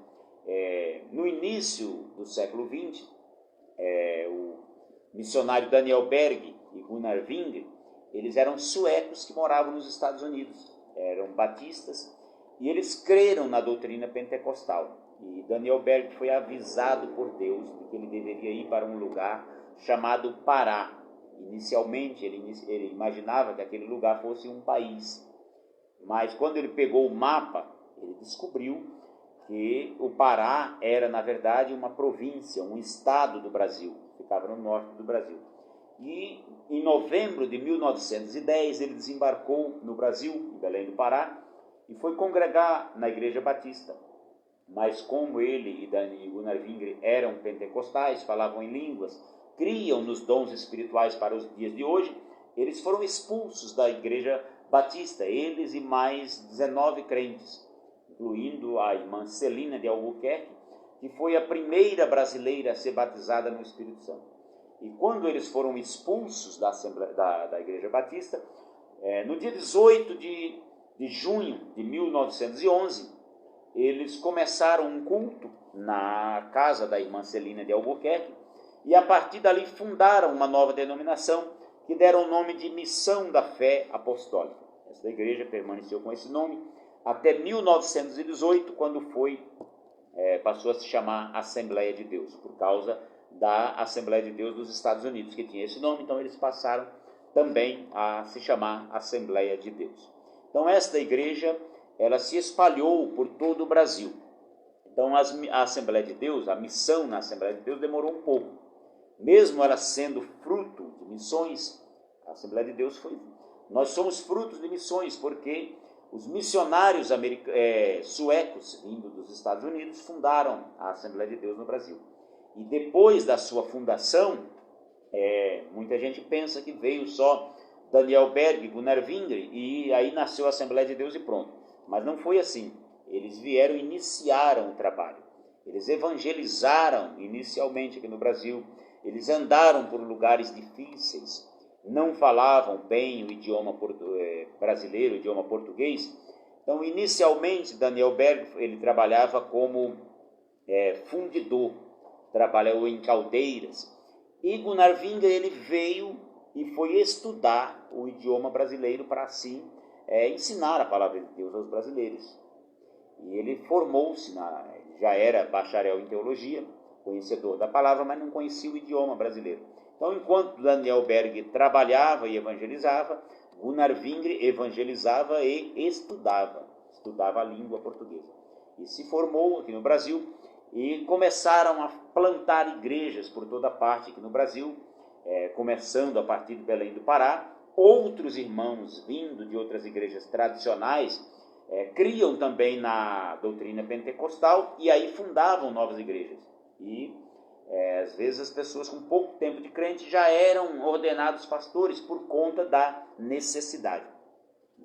No início do século XX, o missionário Daniel Berg e Gunnar Wingre, eles eram suecos que moravam nos Estados Unidos, eram batistas, e eles creram na doutrina pentecostal. E Daniel Berg foi avisado por Deus de que ele deveria ir para um lugar chamado Pará. Inicialmente ele imaginava que aquele lugar fosse um país, mas quando ele pegou o mapa, ele descobriu que o Pará era, na verdade, uma província, um estado do Brasil, ficava no norte do Brasil. E em novembro de 1910 ele desembarcou no Brasil, em Belém do Pará, e foi congregar na Igreja Batista. mas como ele e Gunnar Wingre eram pentecostais, falavam em línguas, criam nos dons espirituais para os dias de hoje, eles foram expulsos da igreja batista, eles e mais 19 crentes, incluindo a irmã Celina de Albuquerque, que foi a primeira brasileira a ser batizada no Espírito Santo. E quando eles foram expulsos da igreja batista, no dia 18 de junho de 1911, eles começaram um culto na casa da irmã Celina de Albuquerque e a partir dali fundaram uma nova denominação que deram o nome de Missão da Fé Apostólica. Essa igreja permaneceu com esse nome até 1918, quando passou a se chamar Assembleia de Deus, por causa da Assembleia de Deus dos Estados Unidos, que tinha esse nome, então eles passaram também a se chamar Assembleia de Deus. Então esta igreja, ela se espalhou por todo o Brasil. Então a Assembleia de Deus, a missão na Assembleia de Deus demorou um pouco. Mesmo ela sendo fruto de missões, a Assembleia de Deus nós somos frutos de missões, porque os missionários suecos, vindo dos Estados Unidos, fundaram a Assembleia de Deus no Brasil. E depois da sua fundação, muita gente pensa que veio só Daniel Berg, Gunnar Wingre, e aí nasceu a Assembleia de Deus e pronto. Mas não foi assim. Eles vieram e iniciaram o trabalho. Eles evangelizaram inicialmente aqui no Brasil. Eles andaram por lugares difíceis, não falavam bem o idioma brasileiro, o idioma português. Então, inicialmente, Daniel Berg, ele trabalhava como fundidor, trabalhou em caldeiras. E Gunnar Wingre, ele veio e foi estudar o idioma brasileiro para assim ensinar a palavra de Deus aos brasileiros. E ele formou-se, já era bacharel em teologia, conhecedor da palavra, mas não conhecia o idioma brasileiro. Então, enquanto Daniel Berg trabalhava e evangelizava, Gunnar Wingre evangelizava e estudava a língua portuguesa. E se formou aqui no Brasil e começaram a plantar igrejas por toda parte aqui no Brasil, começando a partir de Belém do Pará. Outros irmãos vindo de outras igrejas tradicionais criam também na doutrina pentecostal e aí fundavam novas igrejas. E às vezes as pessoas com pouco tempo de crente já eram ordenados pastores por conta da necessidade.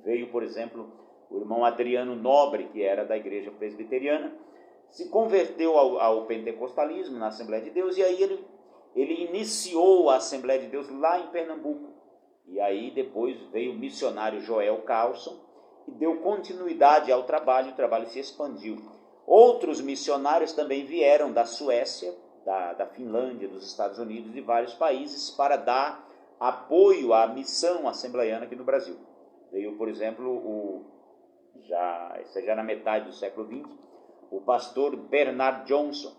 Veio, por exemplo, o irmão Adriano Nobre, que era da igreja presbiteriana, se converteu ao pentecostalismo na Assembleia de Deus e aí ele iniciou a Assembleia de Deus lá em Pernambuco. E aí depois veio o missionário Joel Carlson e deu continuidade ao trabalho, o trabalho se expandiu. Outros missionários também vieram da Suécia, da Finlândia, dos Estados Unidos e de vários países para dar apoio à missão assembleiana aqui no Brasil. Veio, por exemplo, já na metade do século XX, o pastor Bernard Johnson,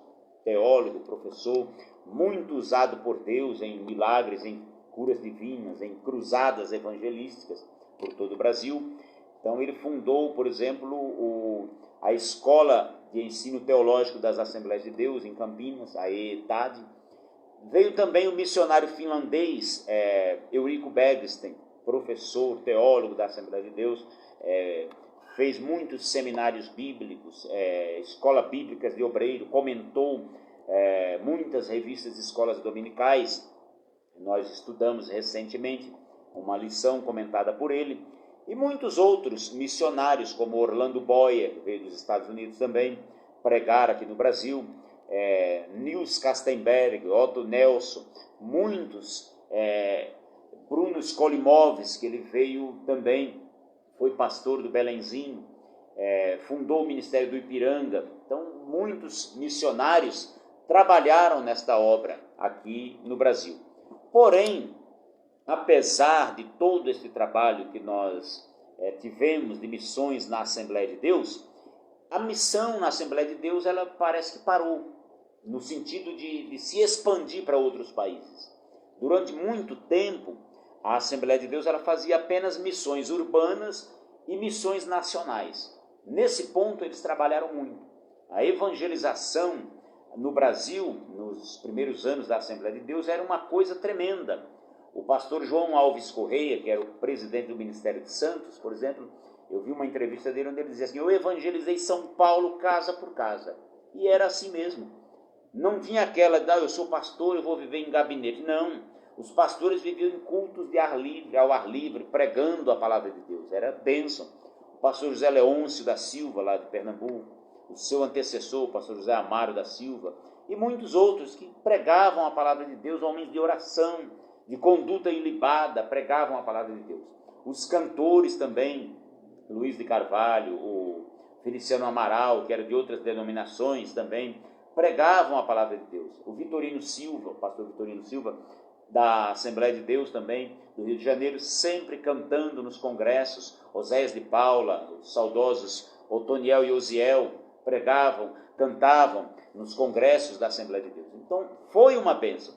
teólogo, professor, muito usado por Deus em milagres, em curas divinas, em cruzadas evangelísticas por todo o Brasil. Então ele fundou, por exemplo, a Escola de Ensino Teológico das Assembleias de Deus em Campinas, a ETAD. Veio também o missionário finlandês Eurico Bergsten, professor, teólogo da Assembleia de Deus, fez muitos seminários bíblicos, escolas bíblicas de obreiro, comentou muitas revistas de escolas dominicais. Nós estudamos recentemente uma lição comentada por ele, e muitos outros missionários, como Orlando Boyer, veio dos Estados Unidos também, pregar aqui no Brasil, Nils Kastenberg, Otto Nelson, muitos, Bruno Skolimovs, que ele veio também, foi pastor do Belenzinho, fundou o Ministério do Ipiranga. Então, muitos missionários trabalharam nesta obra aqui no Brasil. Porém, apesar de todo esse trabalho que nós tivemos de missões na Assembleia de Deus, a missão na Assembleia de Deus, ela parece que parou, no sentido de se expandir para outros países. Durante muito tempo, a Assembleia de Deus ela fazia apenas missões urbanas e missões nacionais. Nesse ponto, eles trabalharam muito. A evangelização no Brasil, nos primeiros anos da Assembleia de Deus, era uma coisa tremenda. O pastor João Alves Correia, que era o presidente do Ministério de Santos, por exemplo, Eu vi uma entrevista dele onde ele dizia assim: eu evangelizei São Paulo casa por casa. E era assim mesmo. Não tinha aquela, eu sou pastor, eu vou viver em gabinete. Não. Os pastores viviam em cultos de ar livre, ao ar livre, pregando a palavra de Deus. Era bênção. O pastor José Leôncio da Silva, lá de Pernambuco, o seu antecessor, o pastor José Amaro da Silva, e muitos outros que pregavam a palavra de Deus, homens de oração, de conduta ilibada, pregavam a palavra de Deus. Os cantores também, Luiz de Carvalho, o Feliciano Amaral, que era de outras denominações também, pregavam a palavra de Deus. O Vitorino Silva, o pastor Vitorino Silva, da Assembleia de Deus também, do Rio de Janeiro, sempre cantando nos congressos. Oséias de Paula, os saudosos Otoniel e Osiel, pregavam, cantavam nos congressos da Assembleia de Deus. Então, foi uma bênção.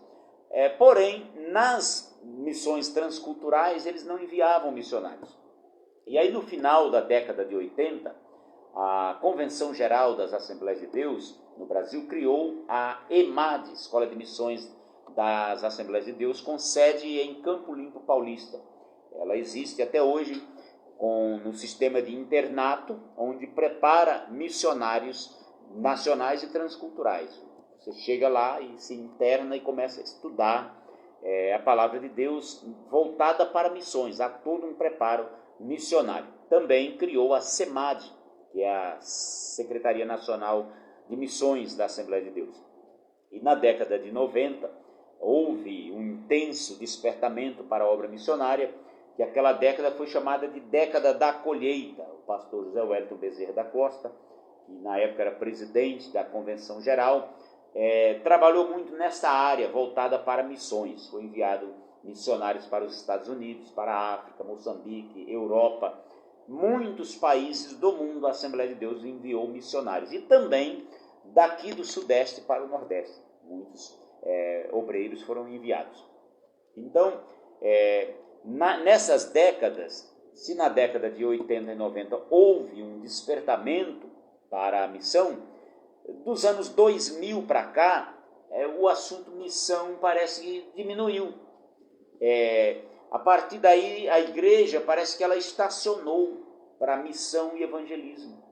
Porém, nas missões transculturais, eles não enviavam missionários. E aí, no final da década de 80, a Convenção Geral das Assembleias de Deus, no Brasil, criou a EMAD, Escola de Missões das Assembleias de Deus, com sede em Campo Limpo Paulista. Ela existe até hoje no sistema de internato, onde prepara missionários nacionais e transculturais. Você chega lá e se interna e começa a estudar a palavra de Deus voltada para missões. Há todo um preparo missionário. Também criou a SEMAD, que é a Secretaria Nacional de Missões da Assembleia de Deus. E na década de 90, houve um intenso despertamento para a obra missionária, que aquela década foi chamada de década da colheita. O pastor José Wellington Bezerra da Costa, que na época era presidente da Convenção Geral, trabalhou muito nessa área voltada para missões. Foi enviado missionários para os Estados Unidos, para a África, Moçambique, Europa. Muitos países do mundo a Assembleia de Deus enviou missionários. E também daqui do Sudeste para o Nordeste. Muitos obreiros foram enviados. Então, nessas décadas, se na década de 80 e 90 houve um despertamento para a missão, dos anos 2000 para cá, o assunto missão parece que diminuiu. A partir daí, a igreja parece que ela estacionou para missão e evangelismo.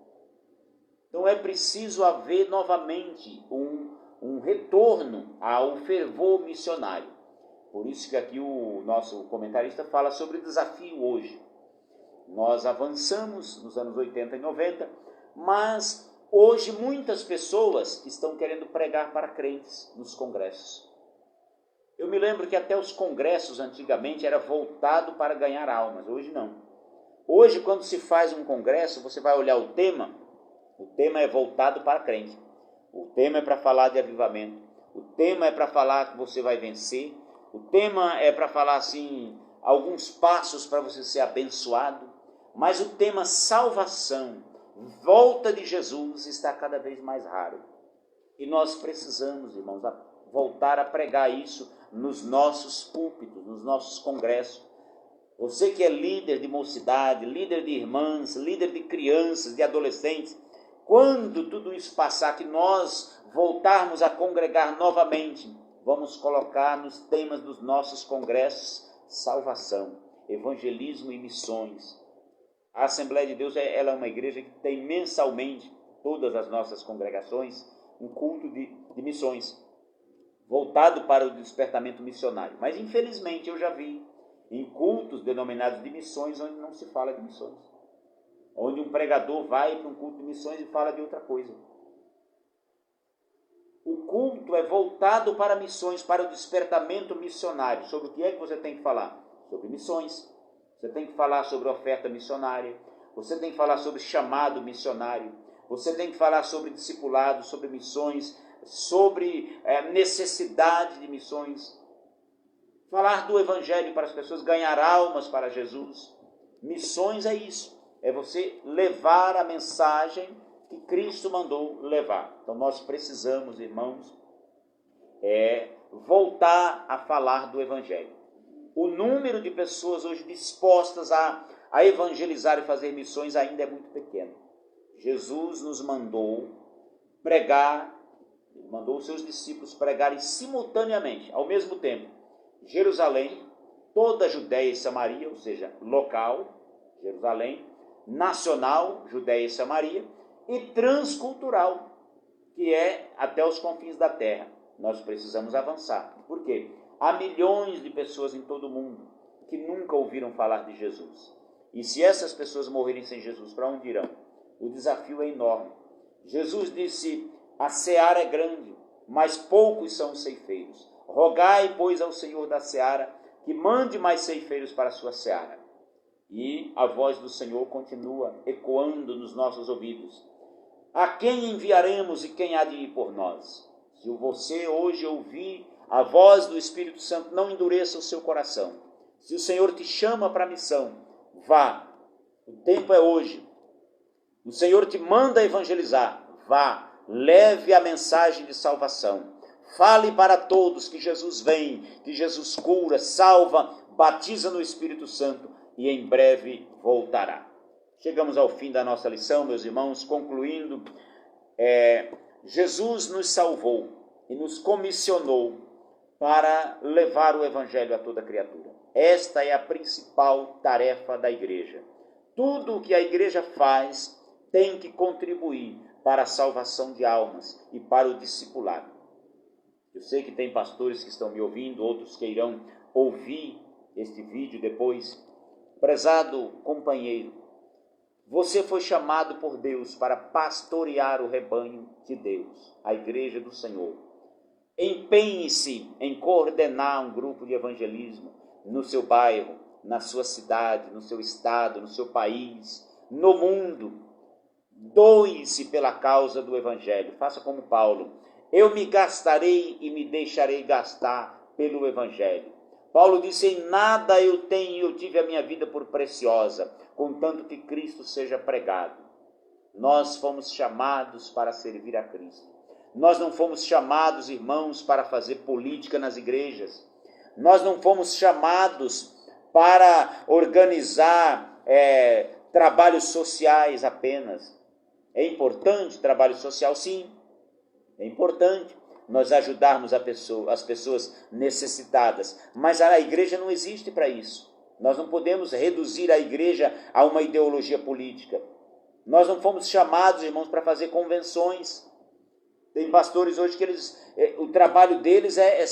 Então é preciso haver novamente um retorno ao fervor missionário. Por isso que aqui o nosso comentarista fala sobre o desafio hoje. Nós avançamos nos anos 80 e 90, mas hoje muitas pessoas estão querendo pregar para crentes nos congressos. Eu me lembro que até os congressos antigamente era voltado para ganhar almas, hoje não. Hoje, quando se faz um congresso, você vai olhar o tema é voltado para crente. O tema é para falar de avivamento. O tema é para falar que você vai vencer. O tema é para falar, assim, alguns passos para você ser abençoado. Mas o tema salvação, volta de Jesus, está cada vez mais raro. E nós precisamos, irmãos, voltar a pregar isso nos nossos púlpitos, nos nossos congressos. Você que é líder de mocidade, líder de irmãs, líder de crianças, de adolescentes, quando tudo isso passar, que nós voltarmos a congregar novamente, vamos colocar nos temas dos nossos congressos salvação, evangelismo e missões. A Assembleia de Deus ela é uma igreja que tem mensalmente, todas as nossas congregações, um culto de missões, voltado para o despertamento missionário. Mas infelizmente eu já vi em cultos denominados de missões onde não se fala de missões. Onde um pregador vai para um culto de missões e fala de outra coisa. O culto é voltado para missões, para o despertamento missionário. Sobre o que é que você tem que falar? Sobre missões. Você tem que falar sobre oferta missionária. Você tem que falar sobre chamado missionário. Você tem que falar sobre discipulado, sobre missões, sobre necessidade de missões. Falar do evangelho para as pessoas, ganhar almas para Jesus. Missões é isso. É você levar a mensagem que Cristo mandou levar. Então nós precisamos, irmãos, voltar a falar do evangelho. O número de pessoas hoje dispostas a evangelizar e fazer missões ainda é muito pequeno. Jesus nos mandou pregar, mandou os seus discípulos pregarem simultaneamente, ao mesmo tempo, Jerusalém, toda a Judéia e Samaria, ou seja, local, Jerusalém, nacional, Judéia e Samaria, e transcultural, que é até os confins da terra. Nós precisamos avançar. Por quê? Há milhões de pessoas em todo o mundo que nunca ouviram falar de Jesus. E se essas pessoas morrerem sem Jesus, para onde irão? O desafio é enorme. Jesus disse, a seara é grande, mas poucos são os ceifeiros. Rogai, pois, ao Senhor da seara, que mande mais ceifeiros para a sua seara. E a voz do Senhor continua ecoando nos nossos ouvidos. A quem enviaremos e quem há de ir por nós? Se você hoje ouvir a voz do Espírito Santo, não endureça o seu coração. Se o Senhor te chama para a missão, vá. O tempo é hoje. O Senhor te manda evangelizar, vá. Leve a mensagem de salvação. Fale para todos que Jesus vem, que Jesus cura, salva, batiza no Espírito Santo e em breve voltará. Chegamos ao fim da nossa lição, meus irmãos, concluindo. Jesus nos salvou e nos comissionou para levar o Evangelho a toda criatura. Esta é a principal tarefa da igreja. Tudo o que a igreja faz tem que contribuir para a salvação de almas e para o discipulado. Eu sei que tem pastores que estão me ouvindo, outros que irão ouvir este vídeo depois. Prezado companheiro, você foi chamado por Deus para pastorear o rebanho de Deus, a igreja do Senhor. Empenhe-se em coordenar um grupo de evangelismo no seu bairro, na sua cidade, no seu estado, no seu país, no mundo. Doe-se pela causa do evangelho. Faça como Paulo. Eu me gastarei e me deixarei gastar pelo evangelho. Paulo disse, em nada eu tive a minha vida por preciosa, contanto que Cristo seja pregado. Nós fomos chamados para servir a Cristo. Nós não fomos chamados, irmãos, para fazer política nas igrejas. Nós não fomos chamados para organizar trabalhos sociais apenas. É importante trabalho social, sim. É importante nós ajudarmos as pessoas necessitadas. Mas a igreja não existe para isso. Nós não podemos reduzir a igreja a uma ideologia política. Nós não fomos chamados, irmãos, para fazer convenções. Tem pastores hoje que o trabalho deles é